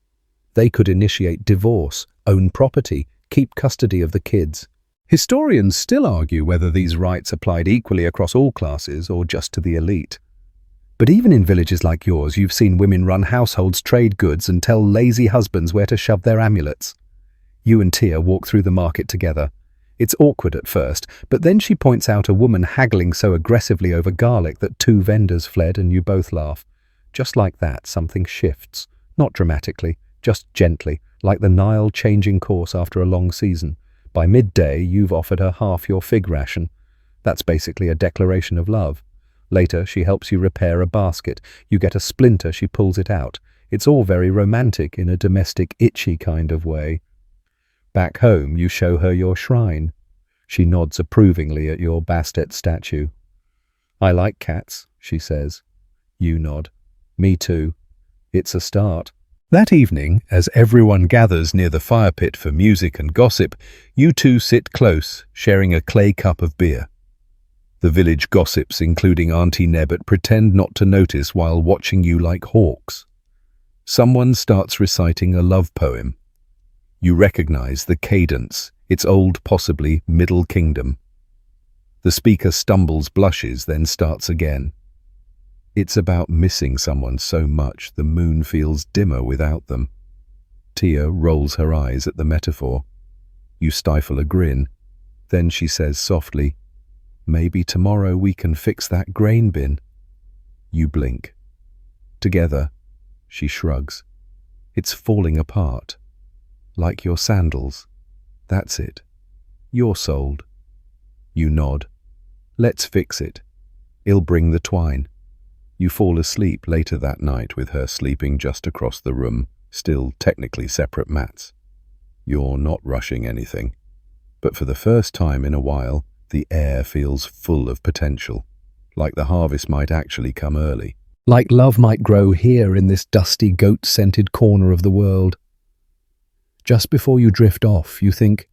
S1: They could initiate divorce, own property, keep custody of the kids. Historians still argue whether these rights applied equally across all classes or just to the elite. But even in villages like yours, you've seen women run households, trade goods, and tell lazy husbands where to shove their amulets. You and Tia walk through the market together. It's awkward at first, but then she points out a woman haggling so aggressively over garlic that 2 vendors fled and you both laugh. Just like that, something shifts. Not dramatically, just gently, like the Nile changing course after a long season. By midday, you've offered her half your fig ration. That's basically a declaration of love. Later, she helps you repair a basket. You get a splinter, she pulls it out. It's all very romantic in a domestic, itchy kind of way. Back home, you show her your shrine. She nods approvingly at your Bastet statue. "I like cats," she says. You nod. "Me too. It's a start."
S3: That evening, as everyone gathers near the fire pit for music and gossip, you two sit close, sharing a clay cup of beer. The village gossips, including Auntie Nebbit, pretend not to notice while watching you like hawks. Someone starts reciting a love poem. You recognize the cadence, its old, possibly Middle Kingdom. The speaker stumbles, blushes, then starts again. It's about missing someone so much the moon feels dimmer without them. Tia rolls her eyes at the metaphor. You stifle a grin. Then she says softly, "Maybe tomorrow we can fix that grain bin." You blink. Together, she shrugs. "It's falling apart. Like your sandals. That's it. You're sold." You nod. "Let's fix it. I'll bring the twine." You fall asleep later that night with her sleeping just across the room, still technically separate mats. You're not rushing anything, but for the first time in a while, the air feels full of potential, like the harvest might actually come early. Like love might grow here in this dusty, goat-scented corner of the world. Just before you drift off, you think,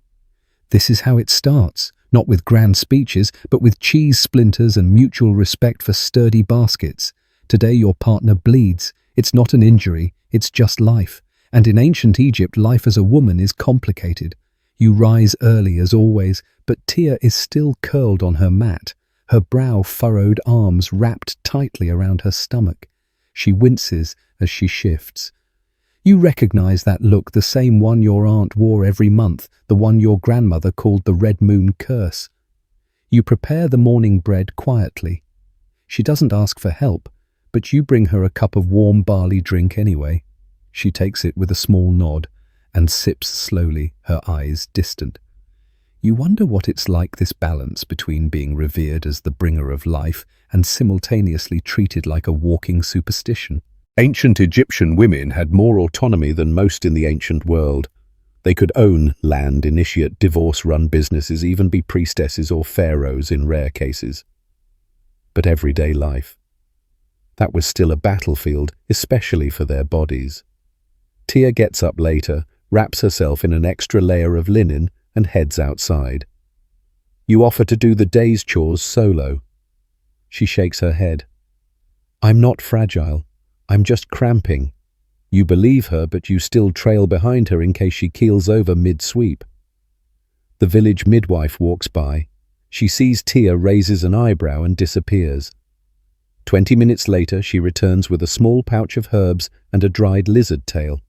S3: this is how it starts, not with grand speeches, but with cheese splinters and mutual respect for sturdy baskets. Today your partner bleeds. It's not an injury, it's just life. And in ancient Egypt, life as a woman is complicated. You rise early as always, but Tia is still curled on her mat, her brow furrowed, arms wrapped tightly around her stomach. She winces as she shifts. You recognize that look, the same one your aunt wore every month, the one your grandmother called the Red Moon Curse. You prepare the morning bread quietly. She doesn't ask for help, but you bring her a cup of warm barley drink anyway. She takes it with a small nod and sips slowly, her eyes distant. You wonder what it's like, this balance between being revered as the bringer of life and simultaneously treated like a walking superstition. Ancient Egyptian women had more autonomy than most in the ancient world. They could own land, initiate divorce-run businesses, even be priestesses or pharaohs in rare cases. But everyday life, that was still a battlefield, especially for their bodies. Tia gets up later, wraps herself in an extra layer of linen, and heads outside. You offer to do the day's chores solo. She shakes her head. "I'm not fragile. I'm just cramping." You believe her, but you still trail behind her in case she keels over mid-sweep. The village midwife walks by. She sees Tia, raises an eyebrow and disappears. 20 minutes later, she returns with a small pouch of herbs and a dried lizard tail.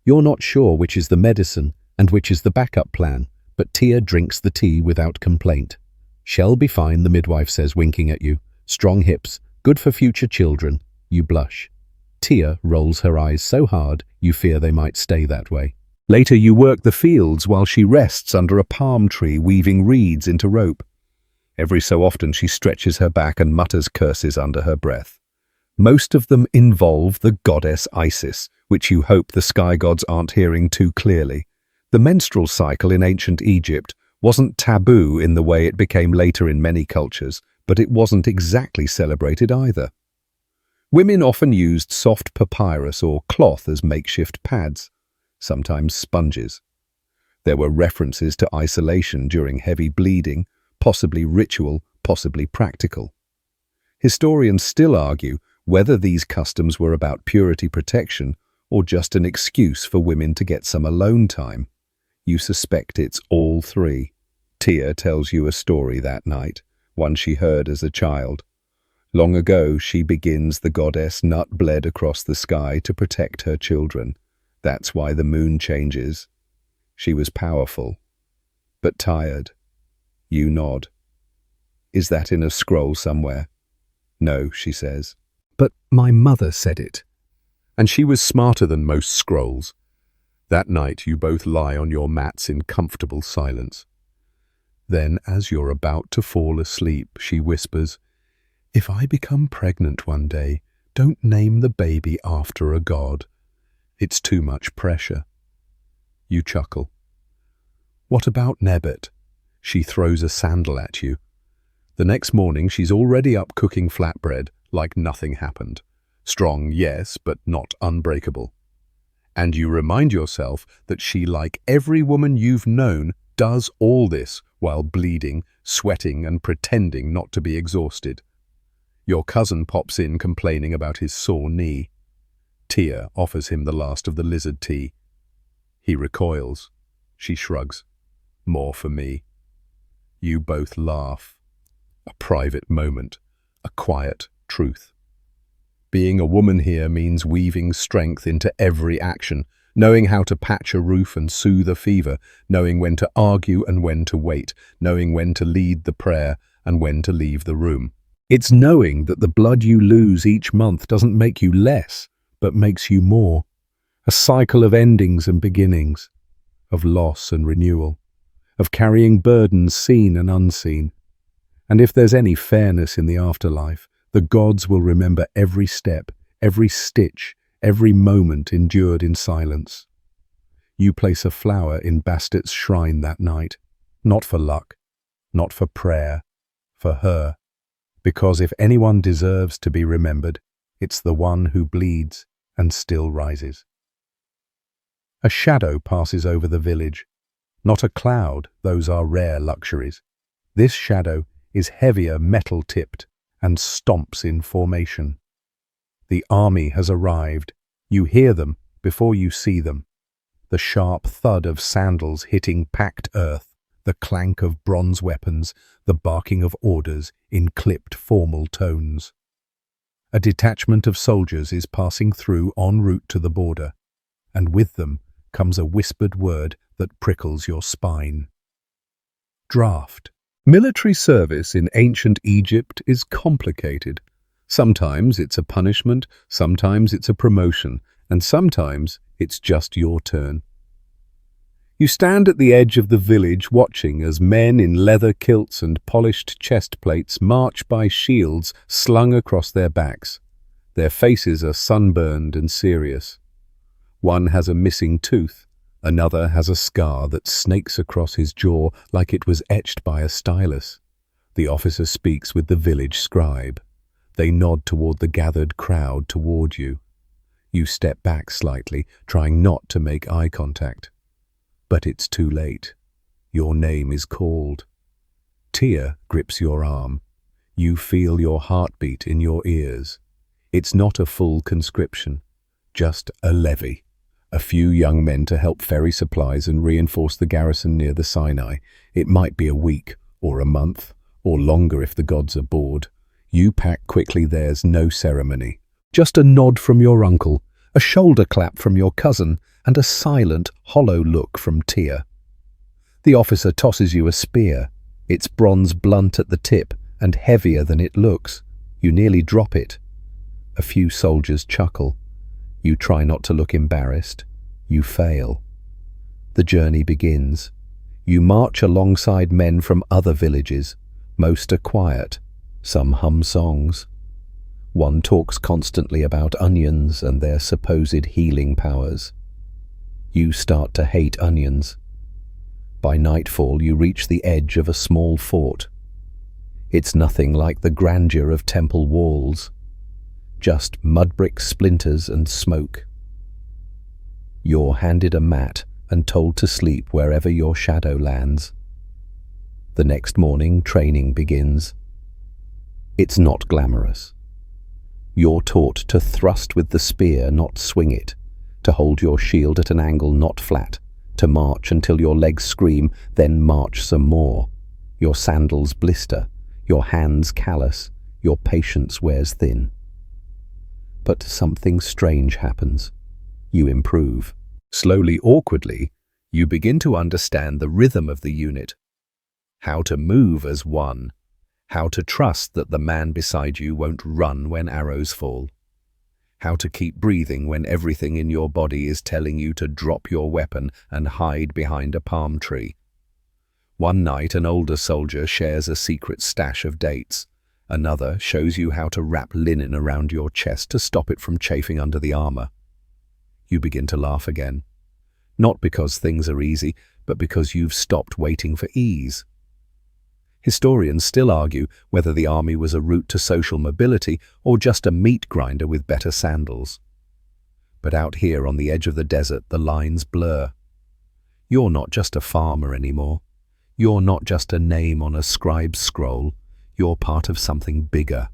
S3: You're not sure which is the medicine and which is the backup plan, but Tia drinks the tea without complaint. "She'll be fine," the midwife says, winking at you. "Strong hips, good for future children." You blush. Tia rolls her eyes so hard you fear they might stay that way. Later you work the fields while she rests under a palm tree, weaving reeds into rope. Every so often she stretches her back and mutters curses under her breath. Most of them involve the goddess Isis, which you hope the sky gods aren't hearing too clearly. The menstrual cycle in ancient Egypt wasn't taboo in the way it became later in many cultures, but it wasn't exactly celebrated either. Women often used soft papyrus or cloth as makeshift pads, sometimes sponges. There were references to isolation during heavy bleeding, possibly ritual, possibly practical. Historians still argue whether these customs were about purity protection or just an excuse for women to get some alone time. You suspect it's all three. Tia tells you a story that night, one she heard as a child. Long ago, she begins, the goddess nut bled across the sky to protect her children. That's why the moon changes. She was powerful, but tired. You nod. Is that in a scroll somewhere? No, she says. But my mother said it. And she was smarter than most scrolls. That night, you both lie on your mats in comfortable silence. Then, as you're about to fall asleep, she whispers, "If I become pregnant one day, don't name the baby after a god. It's too much pressure." You chuckle. What about Nebbit? She throws a sandal at you. The next morning, she's already up cooking flatbread, like nothing happened. Strong, yes, but not unbreakable. And you remind yourself that she, like every woman you've known, does all this while bleeding, sweating, and pretending not to be exhausted. Your cousin pops in complaining about his sore knee. Tia offers him the last of the lizard tea. He recoils. She shrugs. More for me. You both laugh. A private moment. A quiet truth. Being a woman here means weaving strength into every action, knowing how to patch a roof and soothe a fever, knowing when to argue and when to wait, knowing when to lead the prayer and when to leave the room. It's knowing that the blood you lose each month doesn't make you less, but makes you more. A cycle of endings and beginnings, of loss and renewal, of carrying burdens seen and unseen. And if there's any fairness in the afterlife, the gods will remember every step, every stitch, every moment endured in silence. You place a flower in Bastet's shrine that night, not for luck, not for prayer, for her. Because if anyone deserves to be remembered, it's the one who bleeds and still rises. A shadow passes over the village. Not a cloud, those are rare luxuries. This shadow is heavier, metal-tipped, and stomps in formation. The army has arrived. You hear them before you see them. The sharp thud of sandals hitting packed earth, the clank of bronze weapons, the barking of orders in clipped formal tones. A detachment of soldiers is passing through en route to the border, and with them comes a whispered word that prickles your spine. Draft. Military service in ancient Egypt is complicated. Sometimes it's a punishment, sometimes it's a promotion, and sometimes it's just your turn. You stand at the edge of the village watching as men in leather kilts and polished chest plates march by shields slung across their backs. Their faces are sunburned and serious. One has a missing tooth. Another has a scar that snakes across his jaw like it was etched by a stylus. The officer speaks with the village scribe. They nod toward the gathered crowd toward you. You step back slightly, trying not to make eye contact. But it's too late. Your name is called. Tia grips your arm. You feel your heartbeat in your ears. It's not a full conscription, just a levy. A few young men to help ferry supplies and reinforce the garrison near the Sinai. It might be a week, or a month, or longer if the gods are bored. You pack quickly, there's no ceremony. Just a nod from your uncle, a shoulder clap from your cousin, and a silent, hollow look from Tia. The officer tosses you a spear. It's bronze blunt at the tip and heavier than it looks. You nearly drop it. A few soldiers chuckle. You try not to look embarrassed. You fail. The journey begins. You march alongside men from other villages. Most are quiet. Some hum songs. One talks constantly about onions and their supposed healing powers. You start to hate onions. By nightfall, you reach the edge of a small fort. It's nothing like the grandeur of temple walls. Just mud-brick splinters and smoke. You're handed a mat and told to sleep wherever your shadow lands. The next morning, training begins. It's not glamorous. You're taught to thrust with the spear, not swing it, to hold your shield at an angle, not flat, to march until your legs scream, then march some more. Your sandals blister, your hands callous, your patience wears thin. But something strange happens. You improve. Slowly, awkwardly, you begin to understand the rhythm of the unit. How to move as one. How to trust that the man beside you won't run when arrows fall. How to keep breathing when everything in your body is telling you to drop your weapon and hide behind a palm tree. One night, an older soldier shares a secret stash of dates. Another shows you how to wrap linen around your chest to stop it from chafing under the armor. You begin to laugh again. Not because things are easy, but because you've stopped waiting for ease. Historians still argue whether the army was a route to social mobility or just a meat grinder with better sandals.
S1: But out here on the edge of the desert, the lines blur. You're not just a farmer anymore. You're not just a name on a scribe's scroll. You're part of something bigger.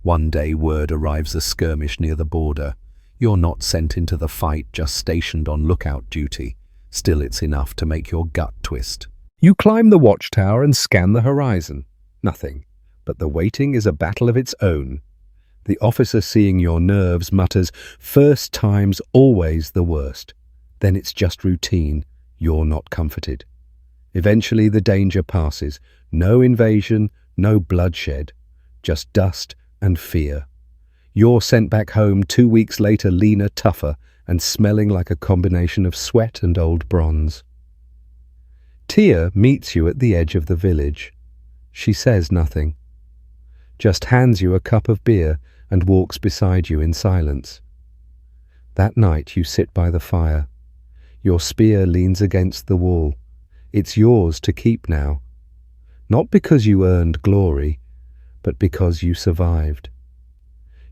S1: One day word arrives a skirmish near the border. You're not sent into the fight, just stationed on lookout duty. Still, it's enough to make your gut twist.
S2: You climb the watchtower and scan the horizon. Nothing. But the waiting is a battle of its own. The officer, seeing your nerves, mutters, "First time's always the worst." Then it's just routine. You're not comforted. Eventually the danger passes. No invasion, no bloodshed. Just dust and fear. You're sent back home 2 weeks later, leaner, tougher, and smelling like a combination of sweat and old bronze. Tia meets you at the edge of the village. She says nothing. Just hands you a cup of beer and walks beside you in silence. That night you sit by the fire. Your spear leans against the wall. It's yours to keep now. Not because you earned glory, but because you survived.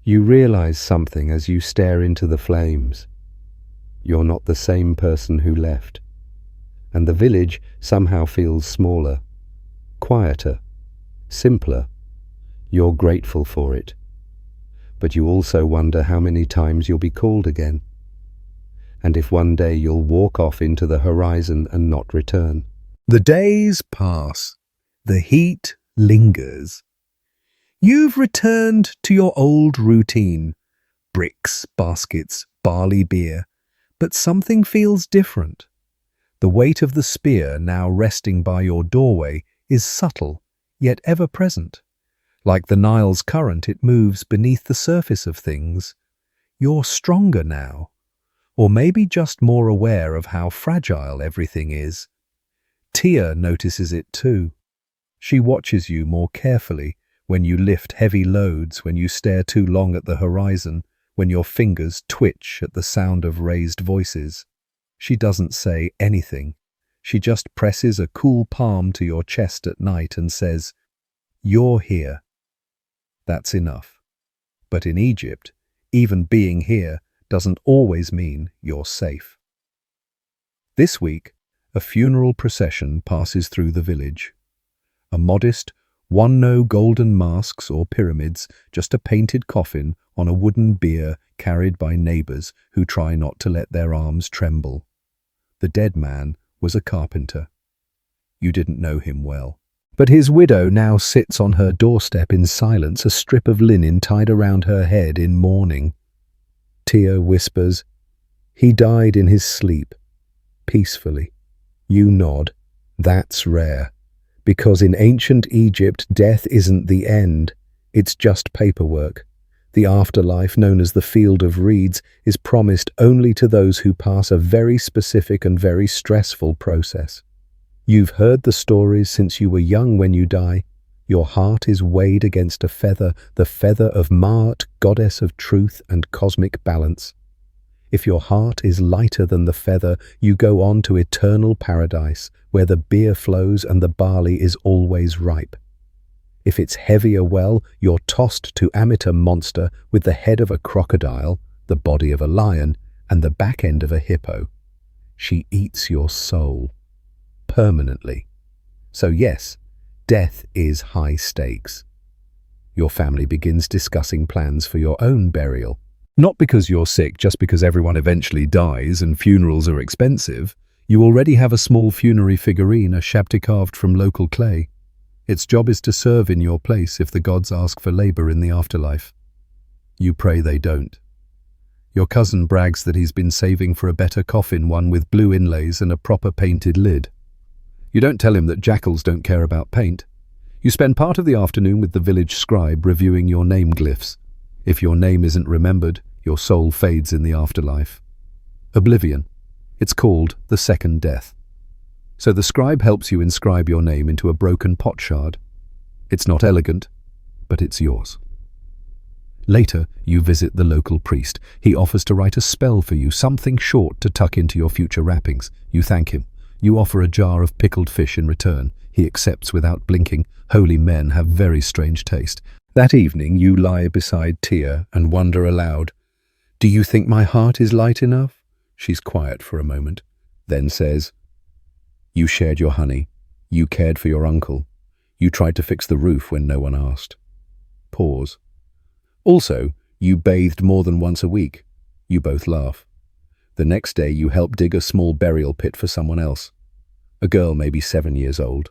S2: You realize something as you stare into the flames. You're not the same person who left. And the village somehow feels smaller, quieter, simpler. You're grateful for it. But you also wonder how many times you'll be called again. And if one day you'll walk off into the horizon and not return.
S1: The days pass. The heat lingers. You've returned to your old routine. Bricks, baskets, barley beer. But something feels different. The weight of the spear now resting by your doorway is subtle, yet ever present. Like the Nile's current, it moves beneath the surface of things. You're stronger now. Or maybe just more aware of how fragile everything is. Tia notices it too. She watches you more carefully when you lift heavy loads, when you stare too long at the horizon, when your fingers twitch at the sound of raised voices. She doesn't say anything. She just presses a cool palm to your chest at night and says, "You're here." That's enough. But in Egypt, even being here doesn't always mean you're safe. This week, a funeral procession passes through the village. A modest, no golden masks or pyramids, just a painted coffin on a wooden bier carried by neighbors who try not to let their arms tremble. The dead man was a carpenter. You didn't know him well. But his widow now sits on her doorstep in silence, a strip of linen tied around her head in mourning. Tia whispers, "He died in his sleep, peacefully." You nod. That's rare. Because in ancient Egypt, death isn't the end. It's just paperwork. The afterlife, known as the field of reeds, is promised only to those who pass a very specific and very stressful process. You've heard the stories since you were young. When you die, your heart is weighed against a feather, the feather of Maat, goddess of truth and cosmic balance. If your heart is lighter than the feather, you go on to eternal paradise, where the beer flows and the barley is always ripe. If it's heavier, well, you're tossed to Amita monster with the head of a crocodile, the body of a lion, and the back end of a hippo. She eats your soul. Permanently. So yes, death is high stakes. Your family begins discussing plans for your own burial. Not because you're sick, just because everyone eventually dies and funerals are expensive. You already have a small funerary figurine, a shabty carved from local clay. Its job is to serve in your place if the gods ask for labor in the afterlife. You pray they don't. Your cousin brags that he's been saving for a better coffin, one with blue inlays and a proper painted lid. You don't tell him that jackals don't care about paint. You spend part of the afternoon with the village scribe reviewing your name glyphs. If your name isn't remembered, your soul fades in the afterlife. Oblivion. It's called the second death. So the scribe helps you inscribe your name into a broken potsherd. It's not elegant, but it's yours. Later, you visit the local priest. He offers to write a spell for you, something short to tuck into your future wrappings. You thank him. You offer a jar of pickled fish in return. He accepts without blinking. Holy men have very strange taste. That evening, you lie beside Tia and wonder aloud,
S3: "Do you think my heart is light enough?" She's quiet for a moment, then says, "You shared your honey. You cared for your uncle. You tried to fix the roof when no one asked." Pause. "Also, you bathed more than once a week." You both laugh. The next day you help dig a small burial pit for someone else. A girl maybe 7 years old.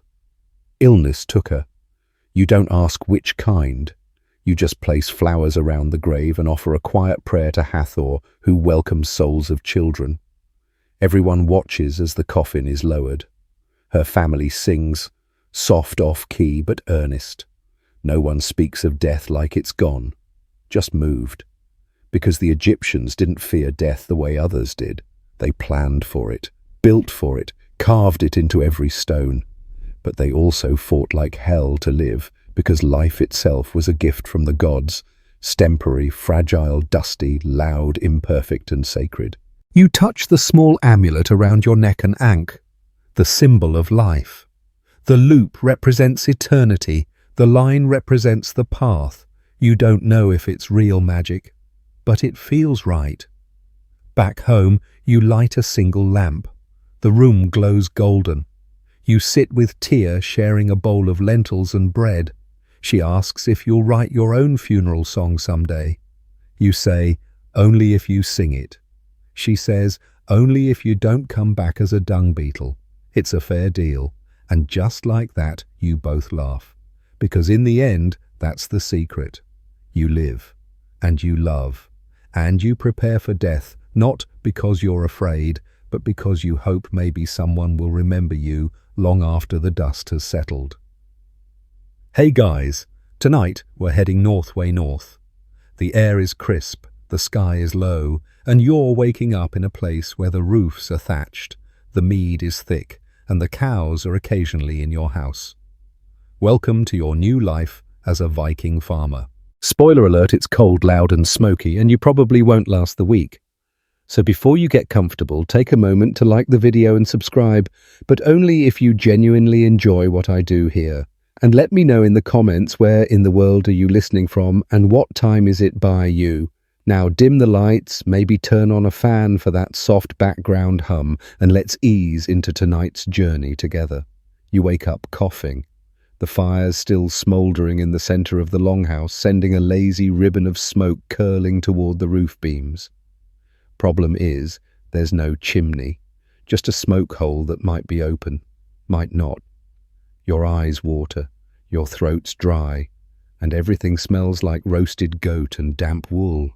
S3: Illness took her. You don't ask which kind. You just place flowers around the grave and offer a quiet prayer to Hathor, who welcomes souls of children. Everyone watches as the coffin is lowered. Her family sings, soft off-key but earnest. No one speaks of death like it's gone, just moved. Because the Egyptians didn't fear death the way others did. They planned for it, built for it, carved it into every stone. But they also fought like hell to live, because life itself was a gift from the gods, stempery, fragile, dusty, loud, imperfect and sacred. You touch the small amulet around your neck and ankh, the symbol of life. The loop represents eternity, the line represents the path. You don't know if it's real magic, but it feels right. Back home, you light a single lamp. The room glows golden. You sit with Tia sharing a bowl of lentils and bread. She asks if you'll write your own funeral song someday. You say, "Only if you sing it." She says, "Only if you don't come back as a dung beetle." It's a fair deal. And just like that, you both laugh. Because in the end, that's the secret. You live, and you love, and you prepare for death, not because you're afraid, but because you hope maybe someone will remember you long after the dust has settled. Hey guys, tonight we're heading northway north. The air is crisp, the sky is low, and you're waking up in a place where the roofs are thatched, the mead is thick, and the cows are occasionally in your house. Welcome to your new life as a Viking farmer. Spoiler alert, it's cold, loud and smoky, and you probably won't last the week. So before you get comfortable, take a moment to like the video and subscribe, but only if you genuinely enjoy what I do here. And let me know in the comments where in the world are you listening from and what time is it by you. Now dim the lights, maybe turn on a fan for that soft background hum, and let's ease into tonight's journey together. You wake up coughing. The fire's still smouldering in the center of the longhouse, sending a lazy ribbon of smoke curling toward the roof beams. Problem is, there's no chimney, just a smoke hole that might be open, might not. Your eyes water, your throat's dry, and everything smells like roasted goat and damp wool.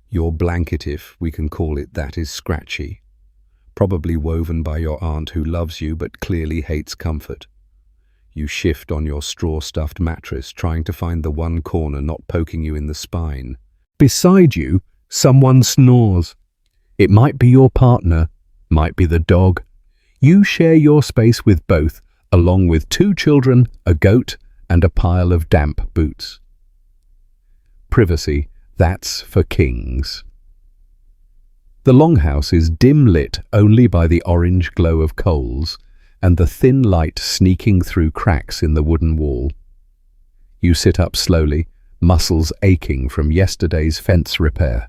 S3: Your blanket, if we can call it that, is scratchy, probably woven by your aunt who loves you but clearly hates comfort. You shift on your straw-stuffed mattress, trying to find the one corner not poking you in the spine. Beside you, someone snores. It might be your partner, might be the dog. You share your space with both, along with 2 children, a goat, and a pile of damp boots. Privacy, that's for kings. The longhouse is dim lit only by the orange glow of coals and the thin light sneaking through cracks in the wooden wall. You sit up slowly, muscles aching from yesterday's fence repair.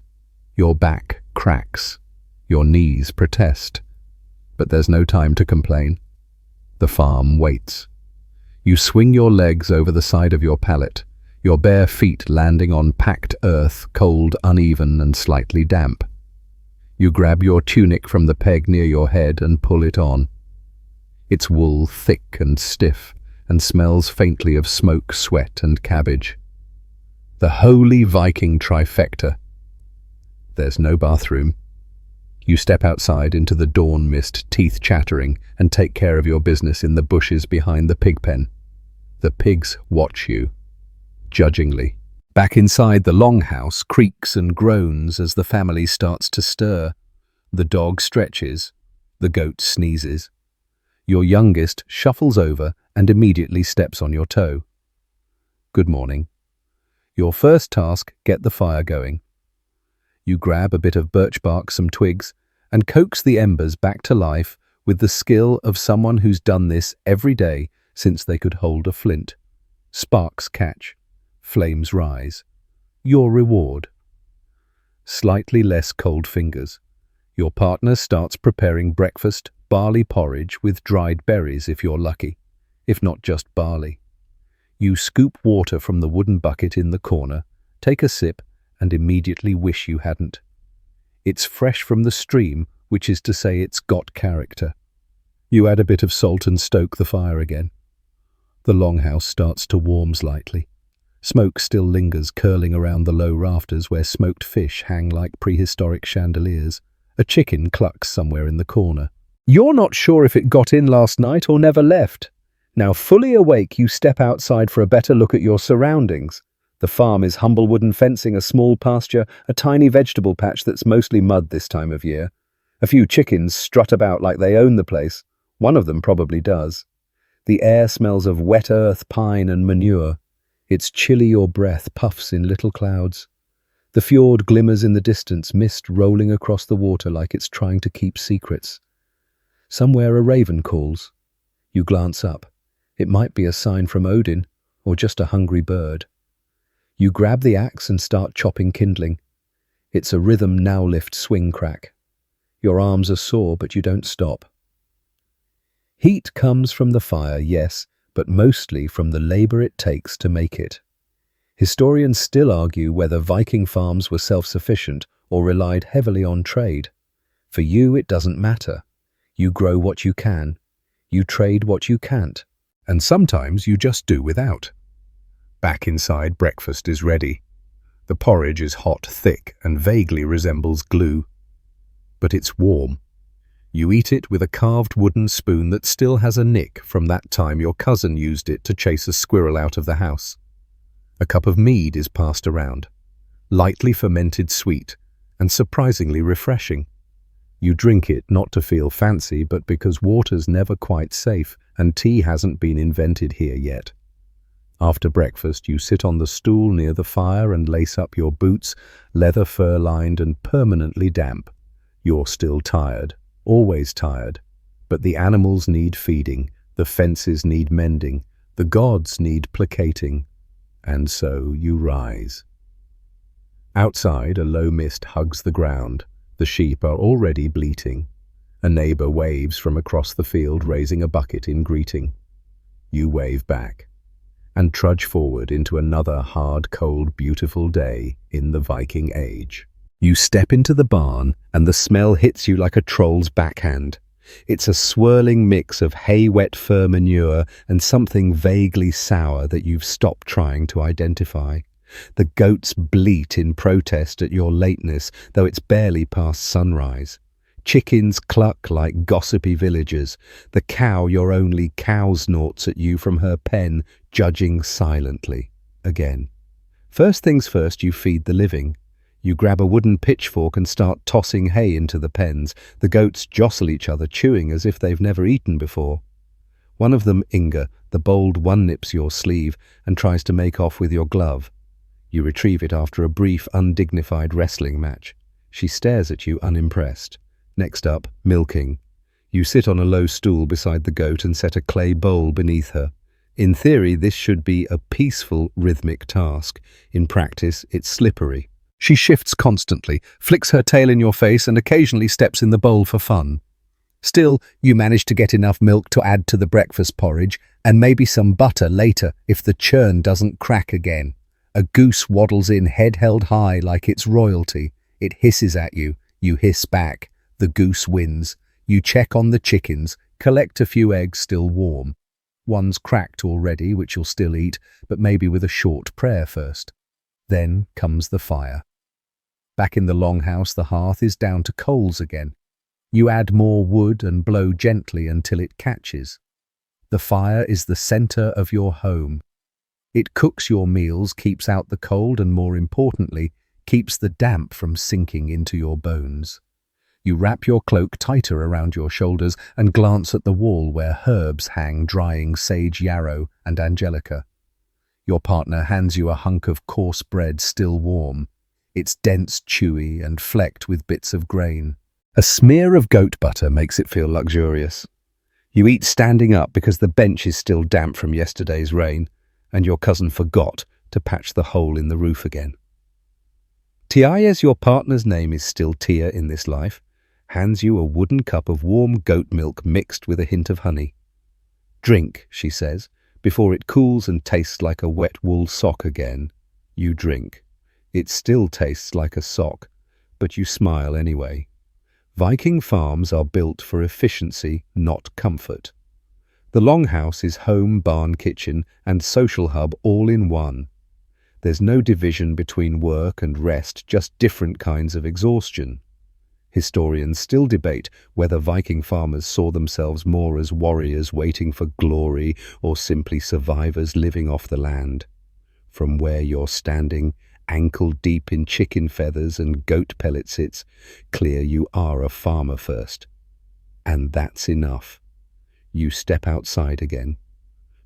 S3: Your back cracks, your knees protest, but there's no time to complain. The farm waits. You swing your legs over the side of your pallet, your bare feet landing on packed earth, cold, uneven, and slightly damp. You grab your tunic from the peg near your head and pull it on. Its wool thick and stiff, and smells faintly of smoke, sweat, and cabbage. The holy Viking trifecta. There's no bathroom. You step outside into the dawn mist, teeth chattering, and take care of your business in the bushes behind the pig pen. The pigs watch you, judgingly. Back inside, the longhouse creaks and groans as the family starts to stir. The dog stretches. The goat sneezes. Your youngest shuffles over and immediately steps on your toe. Good morning. Your first task, get the fire going. You grab a bit of birch bark, some twigs, and coax the embers back to life with the skill of someone who's done this every day since they could hold a flint. Sparks catch. Flames rise. Your reward. slightly less cold fingers. Your partner starts preparing breakfast, barley porridge with dried berries if you're lucky, if not just barley. You scoop water from the wooden bucket in the corner, take a sip, and immediately wish you hadn't. It's fresh from the stream, which is to say it's got character. You add a bit of salt and stoke the fire again. The longhouse starts to warm slightly. Smoke still lingers, curling around the low rafters where smoked fish hang like prehistoric chandeliers. A chicken clucks somewhere in the corner. You're not sure if it got in last night or never left. Now, fully awake, you step outside for a better look at your surroundings. The farm is humble wooden fencing, a small pasture, a tiny vegetable patch that's mostly mud this time of year. A few chickens strut about like they own the place. One of them probably does. The air smells of wet earth, pine and manure. Its chilly or breath puffs in little clouds. The fjord glimmers in the distance, mist rolling across the water like it's trying to keep secrets. Somewhere a raven calls. You glance up. It might be a sign from Odin, or just a hungry bird. You grab the axe and start chopping kindling. It's a rhythm now lift swing crack. Your arms are sore, but you don't stop. Heat comes from the fire, yes, but mostly from the labor it takes to make it. Historians still argue whether Viking farms were self-sufficient or relied heavily on trade. For you, it doesn't matter. You grow what you can. You trade what you can't.
S1: And sometimes you just do without. Back inside, breakfast is ready. The porridge is hot, thick, and vaguely resembles glue. But it's warm. You eat it with a carved wooden spoon that still has a nick from that time your cousin used it to chase a squirrel out of the house. A cup of mead is passed around, lightly fermented sweet, and surprisingly refreshing. You drink it not to feel fancy, but because water's never quite safe and tea hasn't been invented here yet. After breakfast, you sit on the stool near the fire and lace up your boots, leather fur-lined and permanently damp. You're still tired, always tired, but the animals need feeding, the fences need mending, the gods need placating, and so you rise. Outside, a low mist hugs the ground. The sheep are already bleating. A neighbor waves from across the field, raising a bucket in greeting. You wave back and trudge forward into another hard, cold, beautiful day in the Viking Age. You step into the barn and the smell hits you like a troll's backhand. It's a swirling mix of hay-wet fur manure and something vaguely sour that you've stopped trying to identify. The goats bleat in protest at your lateness, though it's barely past sunrise. Chickens cluck like gossipy villagers. The cow, your only cow, snorts at you from her pen, judging silently. Again. First things first, you feed the living. You grab a wooden pitchfork and start tossing hay into the pens. The goats jostle each other, chewing as if they've never eaten before. One of them, Inga, the bold one, nips your sleeve and tries to make off with your glove. You retrieve it after a brief, undignified wrestling match. She stares at you unimpressed. Next up, milking. You sit on a low stool beside the goat and set a clay bowl beneath her. In theory, this should be a peaceful, rhythmic task. In practice, it's slippery. She shifts constantly, flicks her tail in your face, and occasionally steps in the bowl for fun. Still, you manage to get enough milk to add to the breakfast porridge, and maybe some butter later if the churn doesn't crack again. A goose waddles in, head held high like it's royalty. It hisses at you. You hiss back. The goose wins. You check on the chickens, collect a few eggs still warm. One's cracked already, which you'll still eat, but maybe with a short prayer first. Then comes the fire. Back in the longhouse, the hearth is down to coals again. You add more wood and blow gently until it catches. The fire is the center of your home. It cooks your meals, keeps out the cold, and more importantly, keeps the damp from sinking into your bones. You wrap your cloak tighter around your shoulders and glance at the wall where herbs hang, drying sage yarrow and angelica. Your partner hands you a hunk of coarse bread still warm. It's dense, chewy, and flecked with bits of grain. A smear of goat butter makes it feel luxurious. You eat standing up because the bench is still damp from yesterday's rain, and your cousin forgot to patch the hole in the roof again.
S2: Tia's your partner's name is still Tia in this life, hands you a wooden cup of warm goat milk mixed with a hint of honey. Drink, she says, before it cools and tastes like a wet wool sock again. You drink. It still tastes like a sock, but you smile anyway. Viking farms are built for efficiency, not comfort. The longhouse is home, barn, kitchen, and social hub all in one. There's no division between work and rest, just different kinds of exhaustion. Historians still debate whether Viking farmers saw themselves more as warriors waiting for glory or simply survivors living off the land. From where you're standing, ankle deep in chicken feathers and goat pellets, it's clear you are a farmer first. And that's enough. You step outside again.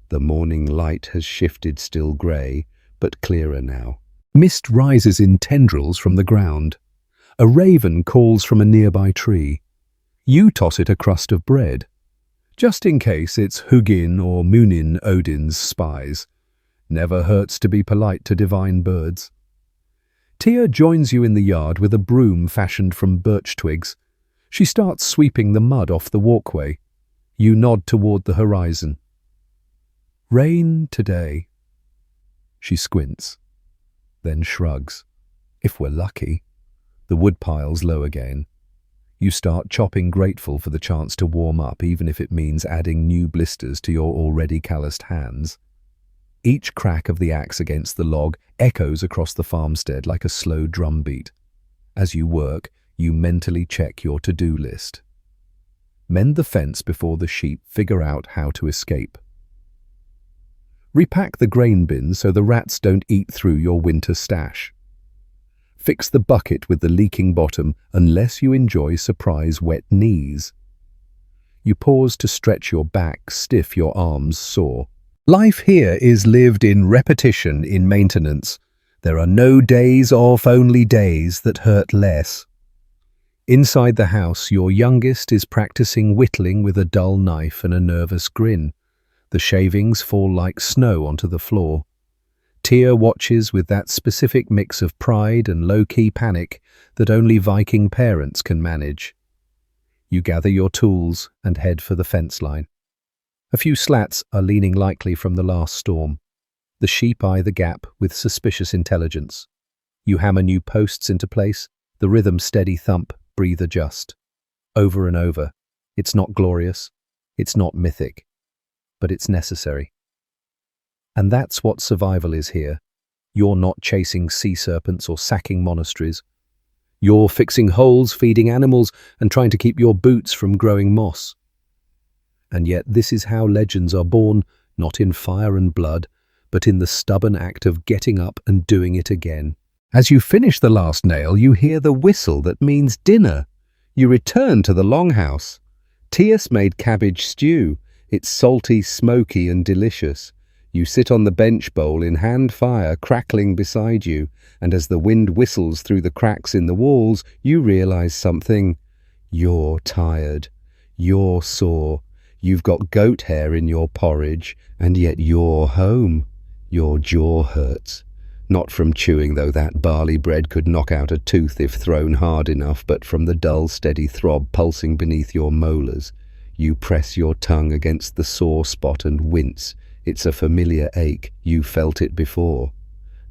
S2: The morning light has shifted, still grey, but clearer now.
S1: Mist rises in tendrils from the ground. A raven calls from a nearby tree. You toss it a crust of bread, just in case it's Hugin or Munin, Odin's spies. Never hurts to be polite to divine birds. Tia joins you in the yard with a broom fashioned from birch twigs. She starts sweeping the mud off the walkway. You nod toward the horizon. Rain today. She squints, then shrugs. If we're lucky. The woodpile's low again. You start chopping, grateful for the chance to warm up, even if it means adding new blisters to your already calloused hands. Each crack of the axe against the log echoes across the farmstead like a slow drumbeat. As you work, you mentally check your to-do list. Mend the fence before the sheep figure out how to escape. Repack the grain bin so the rats don't eat through your winter stash. Fix the bucket with the leaking bottom unless you enjoy surprise wet knees. You pause to stretch your back, stiff, your arms sore. Life here is lived in repetition, in maintenance. There are no days off, only days that hurt less. Inside the house, your youngest is practicing whittling with a dull knife and a nervous grin. The shavings fall like snow onto the floor. Tia watches with that specific mix of pride and low-key panic that only Viking parents can manage. You gather your tools and head for the fence line. A few slats are leaning likely from the last storm. The sheep eye the gap with suspicious intelligence. You hammer new posts into place, the rhythm steady thump, breathe adjust. Over and over. It's not glorious, it's not mythic, but it's necessary. And that's what survival is here. You're not chasing sea serpents or sacking monasteries. You're fixing holes, feeding animals, and trying to keep your boots from growing moss. And yet this is how legends are born, not in fire and blood, but in the stubborn act of getting up and doing it again. As you finish the last nail, you hear the whistle that means dinner. You return to the longhouse. Tia's made cabbage stew. It's salty, smoky, and delicious. You sit on the bench bowl in hand fire crackling beside you, and as the wind whistles through the cracks in the walls, you realize something. You're tired. You're sore. You've got goat hair in your porridge, and yet you're home. Your jaw hurts. Not from chewing, though that barley bread could knock out a tooth if thrown hard enough, but from the dull, steady throb pulsing beneath your molars. You press your tongue against the sore spot and wince. It's a familiar ache. You felt it before.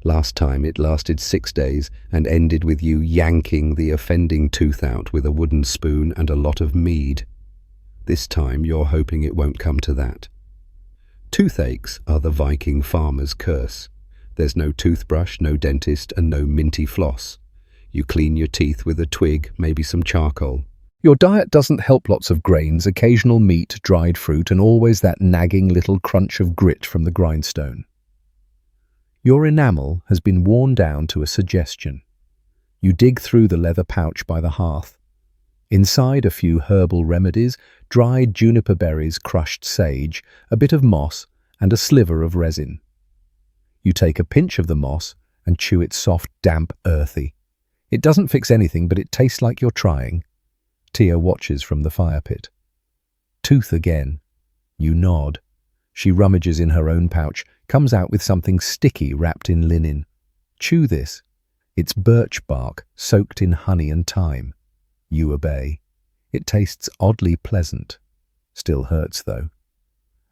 S1: Last time it lasted 6 days and ended with you yanking the offending tooth out with a wooden spoon and a lot of mead. This time you're hoping it won't come to that. Toothaches are the Viking farmer's curse. There's no toothbrush, no dentist, and no minty floss. You clean your teeth with a twig, maybe some charcoal. Your diet doesn't help. Lots of grains, occasional meat, dried fruit, and always that nagging little crunch of grit from the grindstone. Your enamel has been worn down to a suggestion. You dig through the leather pouch by the hearth. Inside a few herbal remedies, dried juniper berries, crushed sage, a bit of moss, and a sliver of resin. You take a pinch of the moss and chew it soft, damp, earthy. It doesn't fix anything, but it tastes like you're trying. Tia watches from the fire pit. Tooth again. You nod. She rummages in her own pouch, comes out with something sticky wrapped in linen. Chew this.
S3: It's birch bark soaked in honey and thyme. You obey. It tastes oddly pleasant. Still hurts, though.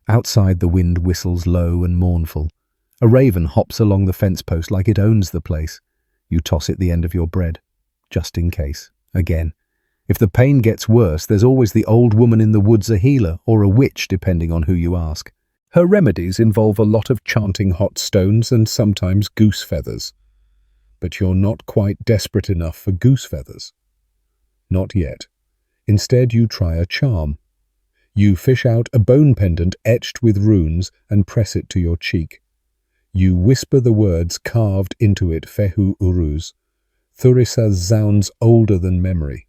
S3: Outside, the wind whistles low and mournful. A raven hops along the fence post like it owns the place. You toss it the end of your bread, just in case. Again. If the pain gets worse, there's always the old woman in the woods, a healer, or a witch, depending on who you ask. Her remedies involve a lot of chanting hot stones and sometimes goose feathers. But you're not quite desperate enough for goose feathers. Not yet. Instead, you try a charm. You fish out a bone pendant etched with runes and press it to your cheek. You whisper the words carved into it, Fehu Uruz. Thurisa sounds older than memory.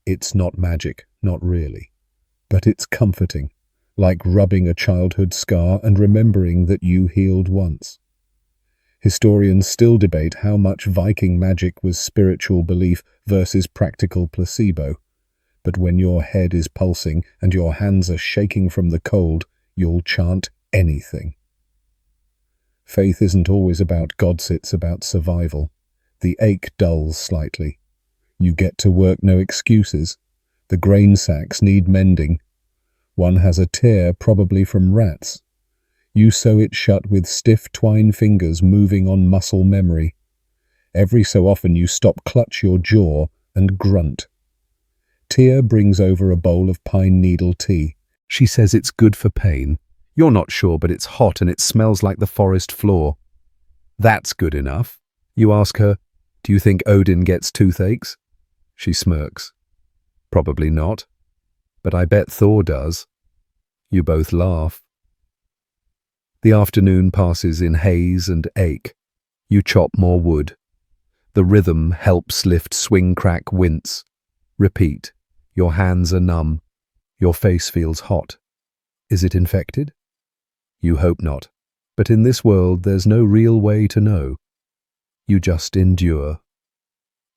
S3: It's not magic, not really. But it's comforting, like rubbing a childhood scar and remembering that you healed once. Historians still debate how much Viking magic was spiritual belief versus practical placebo. But when your head is pulsing and your hands are shaking from the cold, you'll chant anything. Faith isn't always about gods, it's about survival. The ache dulls slightly. You get to work, no excuses. The grain sacks need mending. One has a tear, probably from rats. You sew it shut with stiff twine fingers moving on muscle memory. Every so often you stop, clutch your jaw, and grunt. Tia brings over a bowl of pine needle tea. She says it's good for pain. You're not sure, but it's hot and it smells like the forest floor. That's good enough. You ask her, do you think Odin gets toothaches? She smirks. Probably not. But I bet Thor does. You both laugh. The afternoon passes in haze and ache. You chop more wood. The rhythm helps lift swing, crack, wince. Repeat. Your hands are numb. Your face feels hot. Is it infected? You hope not. But in this world there's no real way to know. You just endure.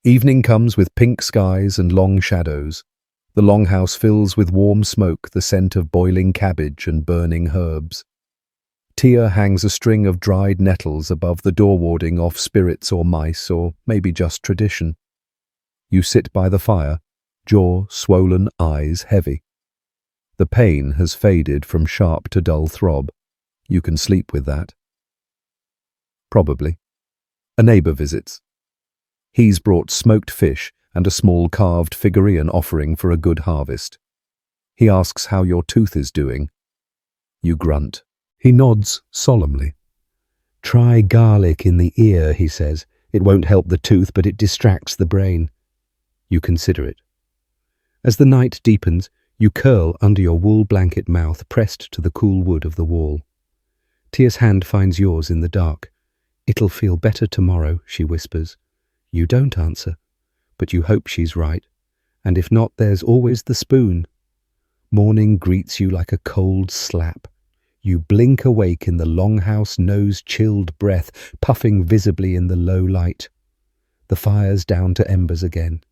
S3: Evening comes with pink skies and long shadows. The longhouse fills with warm smoke, the scent of boiling cabbage and burning herbs. Tia hangs a string of dried nettles above the door, warding off spirits or mice, or maybe just tradition. You sit by the fire, jaw swollen, eyes heavy. The pain has faded from sharp to dull throb. You can sleep with that. Probably. A neighbor visits. He's brought smoked fish and a small carved figurine offering for a good harvest. He asks how your tooth is doing. You grunt. He nods solemnly. Try garlic in the ear, he says. It won't help the tooth, but it distracts the brain. You consider it. As the night deepens, you curl under your wool blanket, mouth pressed to the cool wood of the wall. Tia's hand finds yours in the dark. It'll feel better tomorrow, she whispers. You don't answer, but you hope she's right, and if not, there's always the spoon. Morning greets you like a cold slap. You blink awake in the longhouse, nose-chilled breath puffing visibly in the low light. The fire's down to embers again.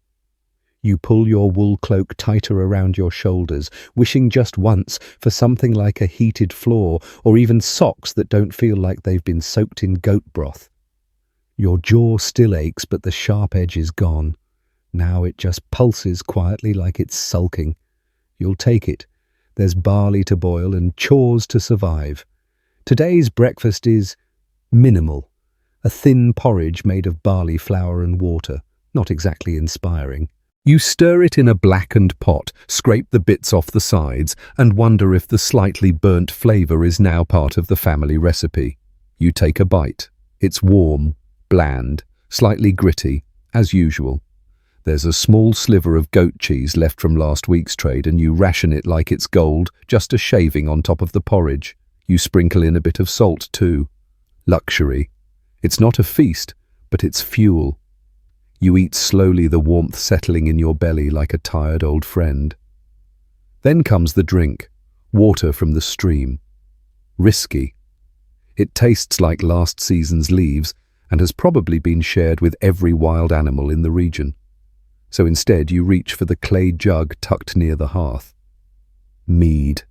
S3: You pull your wool cloak tighter around your shoulders, wishing just once for something like a heated floor or even socks that don't feel like they've been soaked in goat broth. Your jaw still aches, but the sharp edge is gone. Now it just pulses quietly like it's sulking. You'll take it. There's barley to boil and chores to survive. Today's breakfast is minimal. A thin porridge made of barley flour and water. Not exactly inspiring. You stir it in a blackened pot, scrape the bits off the sides, and wonder if the slightly burnt flavor is now part of the family recipe. You take a bite. It's warm, bland, slightly gritty, as usual. There's a small sliver of goat cheese left from last week's trade, and you ration it like it's gold, just a shaving on top of the porridge. You sprinkle in a bit of salt too. Luxury. It's not a feast, but it's fuel. You eat slowly, the warmth settling in your belly like a tired old friend. Then comes the drink, water from the stream. Risky. It tastes like last season's leaves and has probably been shared with every wild animal in the region. So instead you reach for the clay jug tucked near the hearth. Mead.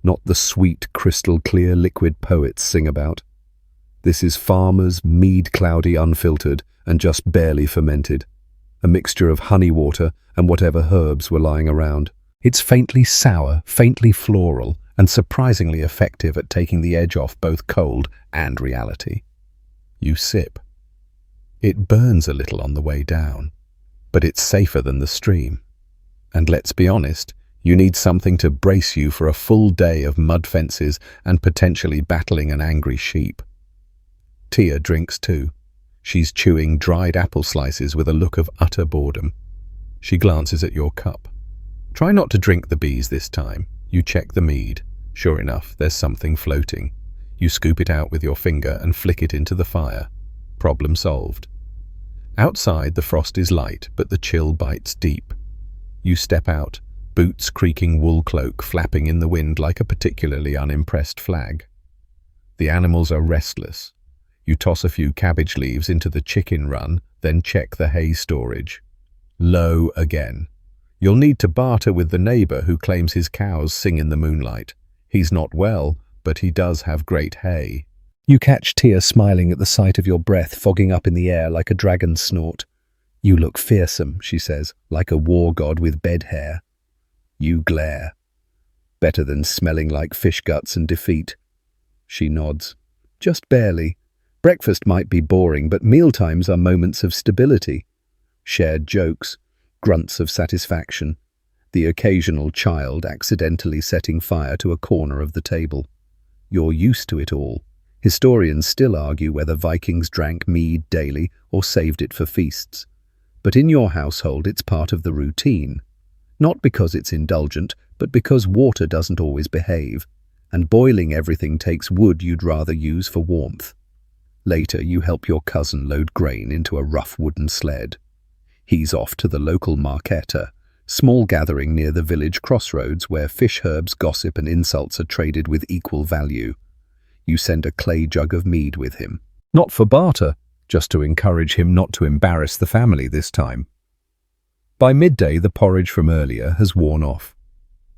S3: Not the sweet, crystal clear liquid poets sing about. This is farmer's mead, cloudy, unfiltered, and just barely fermented. A mixture of honey water and whatever herbs were lying around. It's faintly sour, faintly floral, and surprisingly effective at taking the edge off both cold and reality. You sip. It burns a little on the way down, but it's safer than the stream. And let's be honest, you need something to brace you for a full day of mud fences and potentially battling an angry sheep. Tia drinks too. She's chewing dried apple slices with a look of utter boredom. She glances at your cup. Try not to drink the bees this time. You check the mead. Sure enough, there's something floating. You scoop it out with your finger and flick it into the fire. Problem solved. Outside, the frost is light, but the chill bites deep. You step out, boots creaking, wool cloak flapping in the wind like a particularly unimpressed flag. The animals are restless. You toss a few cabbage leaves into the chicken run, then check the hay storage. Low again. You'll need to barter with the neighbor who claims his cows sing in the moonlight. He's not well, but he does have great hay. You catch Tia smiling at the sight of your breath fogging up in the air like a dragon's snort. You look fearsome, she says, like a war god with bed hair. You glare. Better than smelling like fish guts and defeat. She nods. Just barely. Breakfast might be boring, but mealtimes are moments of stability. Shared jokes, grunts of satisfaction, the occasional child accidentally setting fire to a corner of the table. You're used to it all. Historians still argue whether Vikings drank mead daily or saved it for feasts. But in your household it's part of the routine. Not because it's indulgent, but because water doesn't always behave, and boiling everything takes wood you'd rather use for warmth. Later, you help your cousin load grain into a rough wooden sled. He's off to the local marketa, small gathering near the village crossroads where fish herbs, gossip and insults are traded with equal value. You send a clay jug of mead with him. Not for barter, just to encourage him not to embarrass the family this time. By midday, the porridge from earlier has worn off.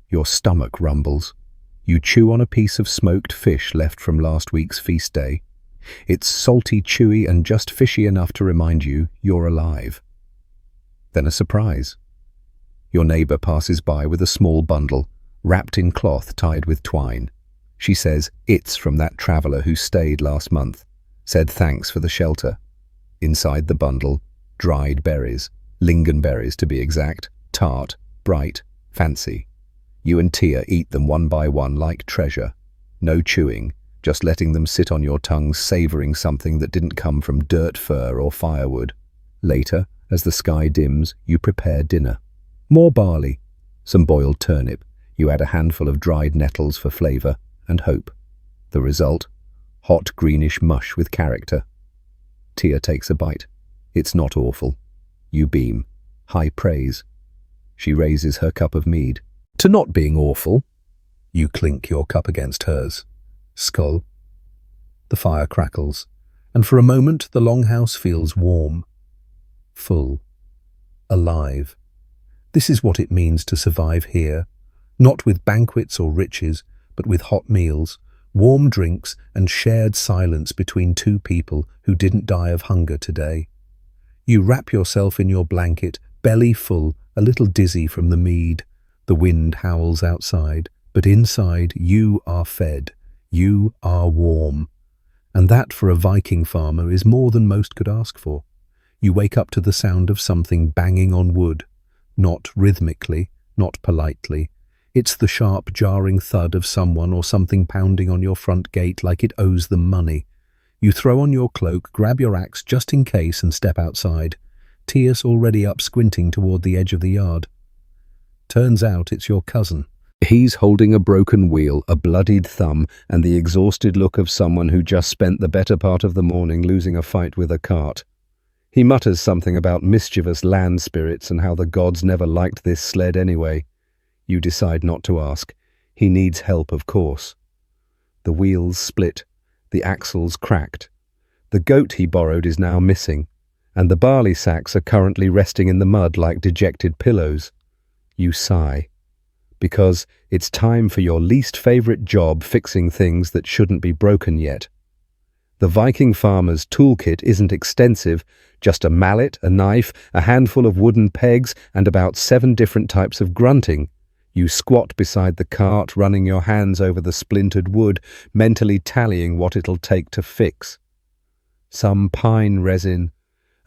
S3: Your stomach rumbles. You chew on a piece of smoked fish left from last week's feast day. It's salty, chewy, and just fishy enough to remind you you're alive. Then a surprise. Your neighbor passes by with a small bundle, wrapped in cloth tied with twine. She says it's from that traveler who stayed last month, said thanks for the shelter. Inside the bundle, dried berries, lingonberries to be exact, tart, bright, fancy. You and Tia eat them one by one like treasure. No chewing, just letting them sit on your tongue, savoring something that didn't come from dirt fur or firewood. Later, as the sky dims, you prepare dinner. More barley, some boiled turnip. You add a handful of dried nettles for flavor and hope. The result? Hot greenish mush with character. Tia takes a bite. It's not awful. You beam. High praise. She raises her cup of mead. To not being awful. You clink your cup against hers. Skull. The fire crackles, and for a moment the longhouse feels warm, full, alive. This is what it means to survive here, not with banquets or riches, but with hot meals, warm drinks and shared silence between two people who didn't die of hunger today. You wrap yourself in your blanket, belly full, a little dizzy from the mead. The wind howls outside, but inside you are fed. You are warm. And that for a Viking farmer is more than most could ask for. You wake up to the sound of something banging on wood. Not rhythmically, not politely. It's the sharp, jarring thud of someone or something pounding on your front gate like it owes them money. You throw on your cloak, grab your axe just in case and step outside. Tia's already up squinting toward the edge of the yard. Turns out it's your cousin. He's holding a broken wheel, a bloodied thumb, and the exhausted look of someone who just spent the better part of the morning losing a fight with a cart. He mutters something about mischievous land spirits and how the gods never liked this sled anyway. You decide not to ask. He needs help, of course. The wheels split, the axles cracked. The goat he borrowed is now missing, and the barley sacks are currently resting in the mud like dejected pillows. You sigh. Because it's time for your least favorite job, fixing things that shouldn't be broken yet.
S2: The Viking farmer's toolkit isn't extensive, just a mallet, a knife, a handful of wooden pegs, and about 7 different types of grunting. You squat beside the cart, running your hands over the splintered wood, mentally tallying what it'll take to fix. Some pine resin,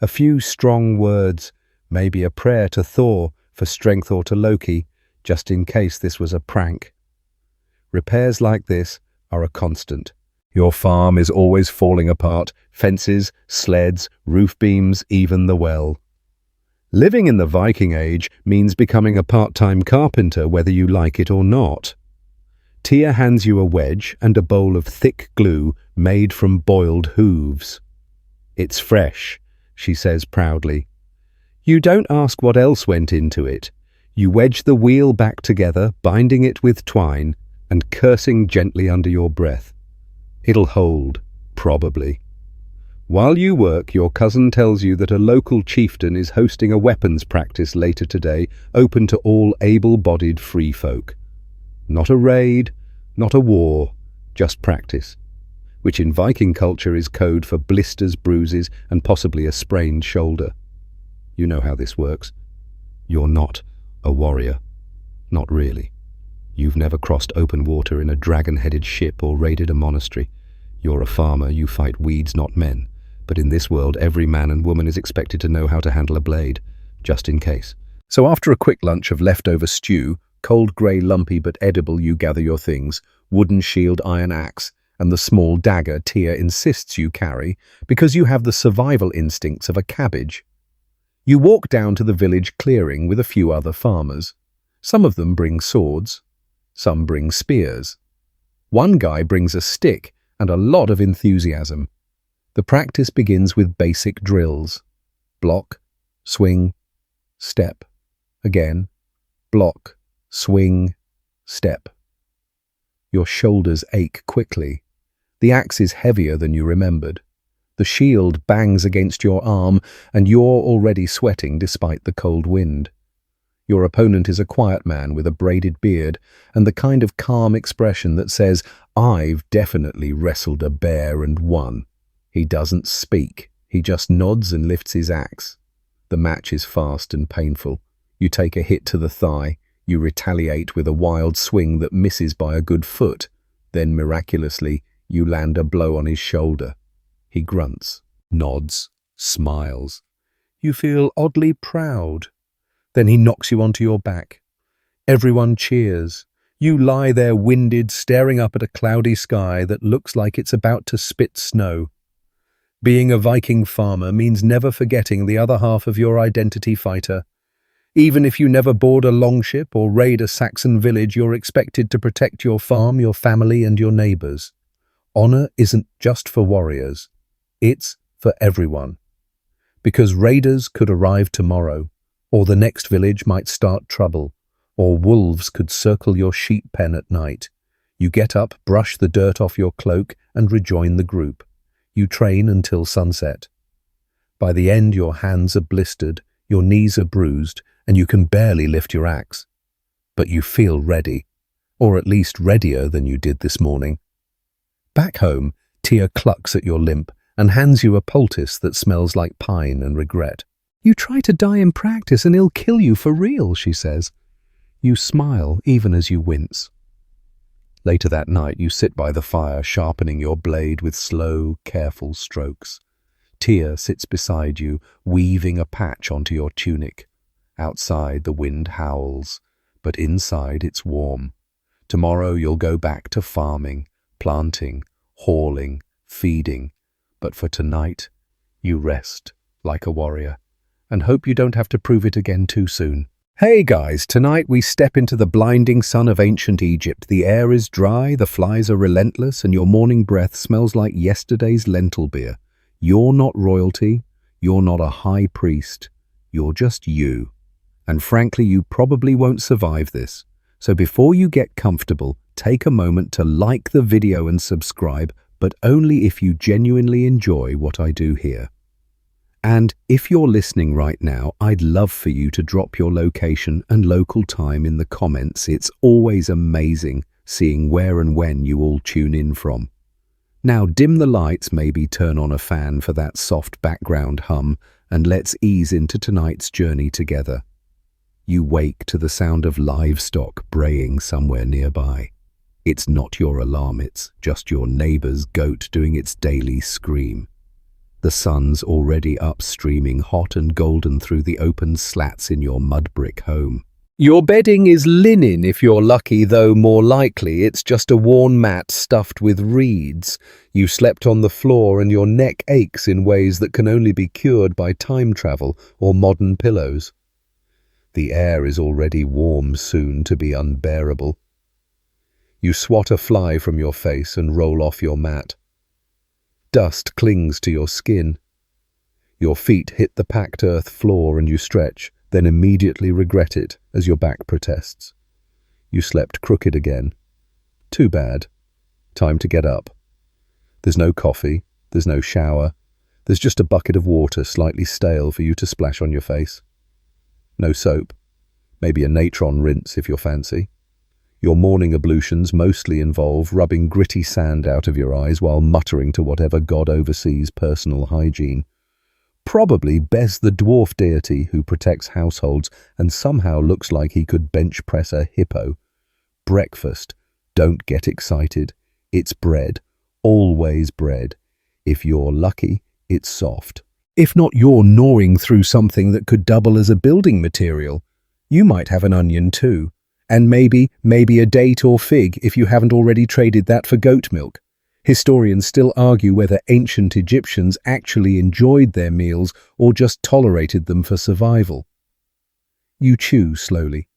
S2: a few strong words, maybe a prayer to Thor for strength or to Loki, just in case this was a prank. Repairs like this are a constant. Your farm is always falling apart, fences, sleds, roof beams, even the well. Living in the Viking Age means becoming a part-time carpenter whether you like it or not. Tia hands you a wedge and a bowl of thick glue made from boiled hooves. "It's fresh," she says proudly. You don't ask what else went into it. You wedge the wheel back together, binding it with twine, and cursing gently under your breath. It'll hold, probably. While you work, your cousin tells you that a local chieftain is hosting a weapons practice later today, open to all able-bodied free folk. Not a raid, not a war, just practice, which in Viking culture is code for blisters, bruises, and possibly a sprained shoulder. You know how this works. You're not a warrior. Not really. You've never crossed open water in a dragon-headed ship or raided a monastery. You're a farmer, you fight weeds, not men. But in this world, every man and woman is expected to know how to handle a blade, just in case. So after a quick lunch of leftover stew, cold grey lumpy but edible, you gather your things, wooden shield, iron axe, and the small dagger Tia insists you carry because you have the survival instincts of a cabbage. You walk down to the village clearing with a few other farmers. Some of them bring swords, some bring spears. One guy brings a stick and a lot of enthusiasm. The practice begins with basic drills. Block, swing, step. Again, block, swing, step. Your shoulders ache quickly. The axe is heavier than you remembered. The shield bangs against your arm, and you're already sweating despite the cold wind. Your opponent is a quiet man with a braided beard and the kind of calm expression that says, "I've definitely wrestled a bear and won." He doesn't speak. He just nods and lifts his axe. The match is fast and painful. You take a hit to the thigh. You retaliate with a wild swing that misses by a good foot. Then, miraculously, you land a blow on his shoulder. He grunts, nods, smiles. You feel oddly proud. Then he knocks you onto your back. Everyone cheers. You lie there winded, staring up at a cloudy sky that looks like it's about to spit snow. Being a Viking farmer means never forgetting the other half of your identity, fighter. Even if you never board a longship or raid a Saxon village, you're expected to protect your farm, your family, and your neighbours. Honor isn't just for warriors. It's for everyone. Because raiders could arrive tomorrow, or the next village might start trouble, or wolves could circle your sheep pen at night. You get up, brush the dirt off your cloak, and rejoin the group. You train until sunset. By the end, your hands are blistered, your knees are bruised, and you can barely lift your axe. But you feel ready, or at least readier than you did this morning. Back home, Tia clucks at your limp and hands you a poultice that smells like pine and regret. "You try to die in practice and he'll kill you for real," she says. You smile even as you wince. Later that night, you sit by the fire, sharpening your blade with slow, careful strokes. Tia sits beside you, weaving a patch onto your tunic. Outside, the wind howls, but inside it's warm. Tomorrow you'll go back to farming, planting, hauling, feeding. But for tonight, you rest like a warrior and hope you don't have to prove it again too soon. Hey guys, tonight we step into the blinding sun of ancient Egypt. The air is dry, the flies are relentless, and your morning breath smells like yesterday's lentil beer. You're not royalty, you're not a high priest, you're just you. And frankly, you probably won't survive this. So before you get comfortable, take a moment to like the video and subscribe, but only if you genuinely enjoy what I do here. And if you're listening right now, I'd love for you to drop your location and local time in the comments. It's always amazing seeing where and when you all tune in from.
S1: Now dim the lights, maybe turn on a fan for that soft background hum, and let's ease into tonight's journey together. You wake to the sound of livestock braying somewhere nearby. It's not your alarm, it's just your neighbor's goat doing its daily scream. The sun's already up, streaming hot and golden through the open slats in your mud brick home. Your bedding is linen if you're lucky, though more likely it's just a worn mat stuffed with reeds. You slept on the floor and your neck aches in ways that can only be cured by time travel or modern pillows. The air is already warm, soon to be unbearable. You swat a fly from your face and roll off your mat. Dust clings to your skin. Your feet hit the packed earth floor and you stretch, then immediately regret it as your back protests. You slept crooked again. Too bad. Time to get up. There's no coffee, there's no shower, there's just a bucket of water slightly stale for you to splash on your face. No soap, maybe a natron rinse if you're fancy. Your morning ablutions mostly involve rubbing gritty sand out of your eyes while muttering to whatever god oversees personal hygiene. Probably Bez the dwarf deity who protects households and somehow looks like he could bench press a hippo. Breakfast. Don't get excited. It's bread. Always bread. If you're lucky, it's soft. If not, you're gnawing through something that could double as a building material. You might have an onion too. And maybe a date or fig if you haven't already traded that for goat milk. Historians still argue whether ancient Egyptians actually enjoyed their meals or just tolerated them for survival. You chew slowly.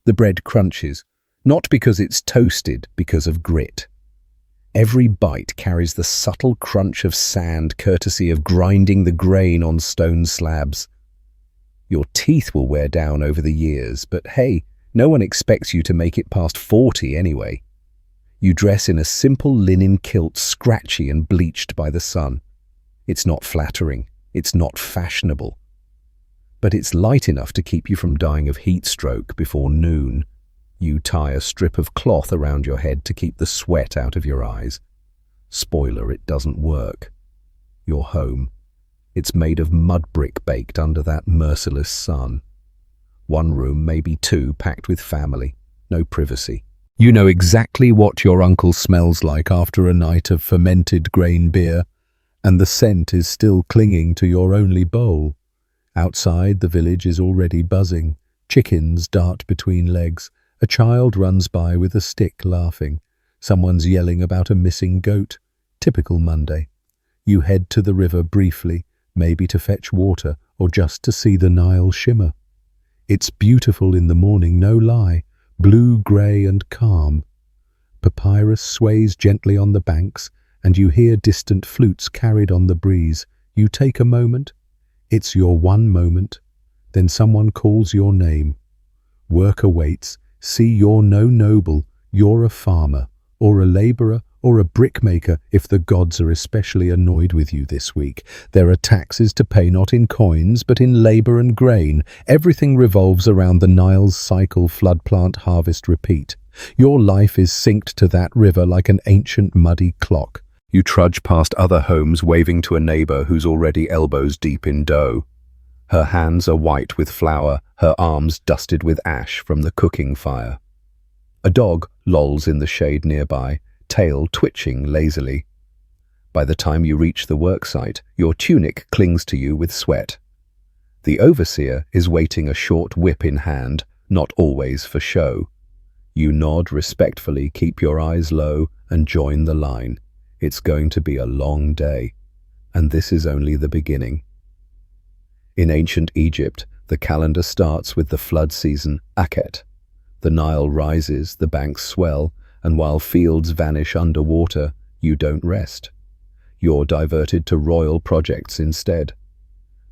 S1: The bread crunches, not because it's toasted, because of grit. Every bite carries the subtle crunch of sand courtesy of grinding the grain on stone slabs. Your teeth will wear down over the years, but hey, no one expects you to make it past 40 anyway. You dress in a simple linen kilt, scratchy and bleached by the sun. It's not flattering, it's not fashionable. But it's light enough to keep you from dying of heat stroke before noon. You tie a strip of cloth around your head to keep the sweat out of your eyes. Spoiler, it doesn't work. You're home. It's made of mud brick baked under that merciless sun. One room, maybe two, packed with family. No privacy. You know exactly what your uncle smells like after a night of fermented grain beer, and the scent is still clinging to your only bowl. Outside, the village is already buzzing. Chickens dart between legs. A child runs by with a stick laughing. Someone's yelling about a missing goat. Typical Monday. You head to the river briefly, maybe to fetch water or just to see the Nile shimmer. It's beautiful in the morning, no lie, blue, grey and calm. Papyrus sways gently on the banks, and you hear distant flutes carried on the breeze. You take a moment. It's your one moment. Then someone calls your name. Work awaits. See, you're no noble. You're a farmer, or a labourer, or a brickmaker if the gods are especially annoyed with you this week. There are taxes to pay, not in coins, but in labour and grain. Everything revolves around the Nile's cycle, flood, plant, harvest, repeat. Your life is synced to that river like an ancient muddy clock. You trudge past other homes, waving to a neighbour who's already elbows deep in dough. Her hands are white with flour, her arms dusted with ash from the cooking fire. A dog lolls in the shade nearby, tail twitching lazily. By the time you reach the worksite, your tunic clings to you with sweat. The overseer is waiting, a short whip in hand, not always for show. You nod respectfully, keep your eyes low, and join the line. It's going to be a long day, and this is only the beginning. In ancient Egypt, the calendar starts with the flood season, Akhet. The Nile rises, the banks swell, and while fields vanish underwater, you don't rest. You're diverted to royal projects instead.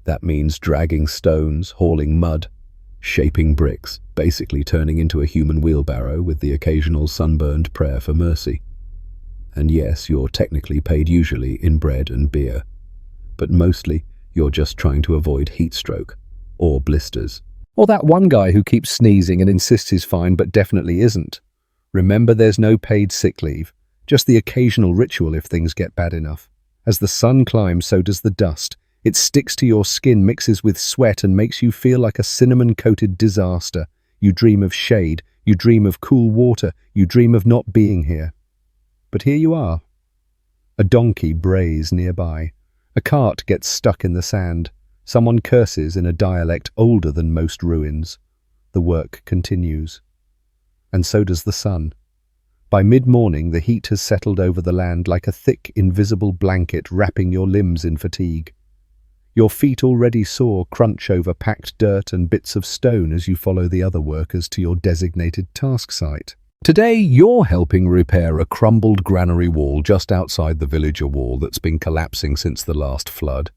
S1: That means dragging stones, hauling mud, shaping bricks, basically turning into a human wheelbarrow with the occasional sunburned prayer for mercy. And yes, you're technically paid usually in bread and beer, but mostly you're just trying to avoid heat stroke or blisters. Or that one guy who keeps sneezing and insists he's fine but definitely isn't. Remember, there's no paid sick leave, just the occasional ritual if things get bad enough. As the sun climbs, so does the dust. It sticks to your skin, mixes with sweat, and makes you feel like a cinnamon-coated disaster. You dream of shade, you dream of cool water, you dream of not being here. But here you are. A donkey brays nearby. A cart gets stuck in the sand. Someone curses in a dialect older than most ruins. The work continues. And so does the sun. By mid-morning, the heat has settled over the land like a thick, invisible blanket wrapping your limbs in fatigue. Your feet already sore crunch over packed dirt and bits of stone as you follow the other workers to your designated task site. Today, you're helping repair a crumbled granary wall just outside the villager wall that's been collapsing since the last flood,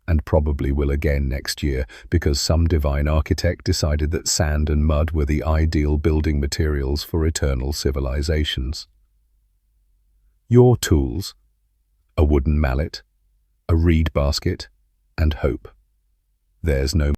S1: and probably will again next year because some divine architect decided that sand and mud were the ideal building materials for eternal civilizations. Your tools: a wooden mallet, a reed basket, and hope. There's no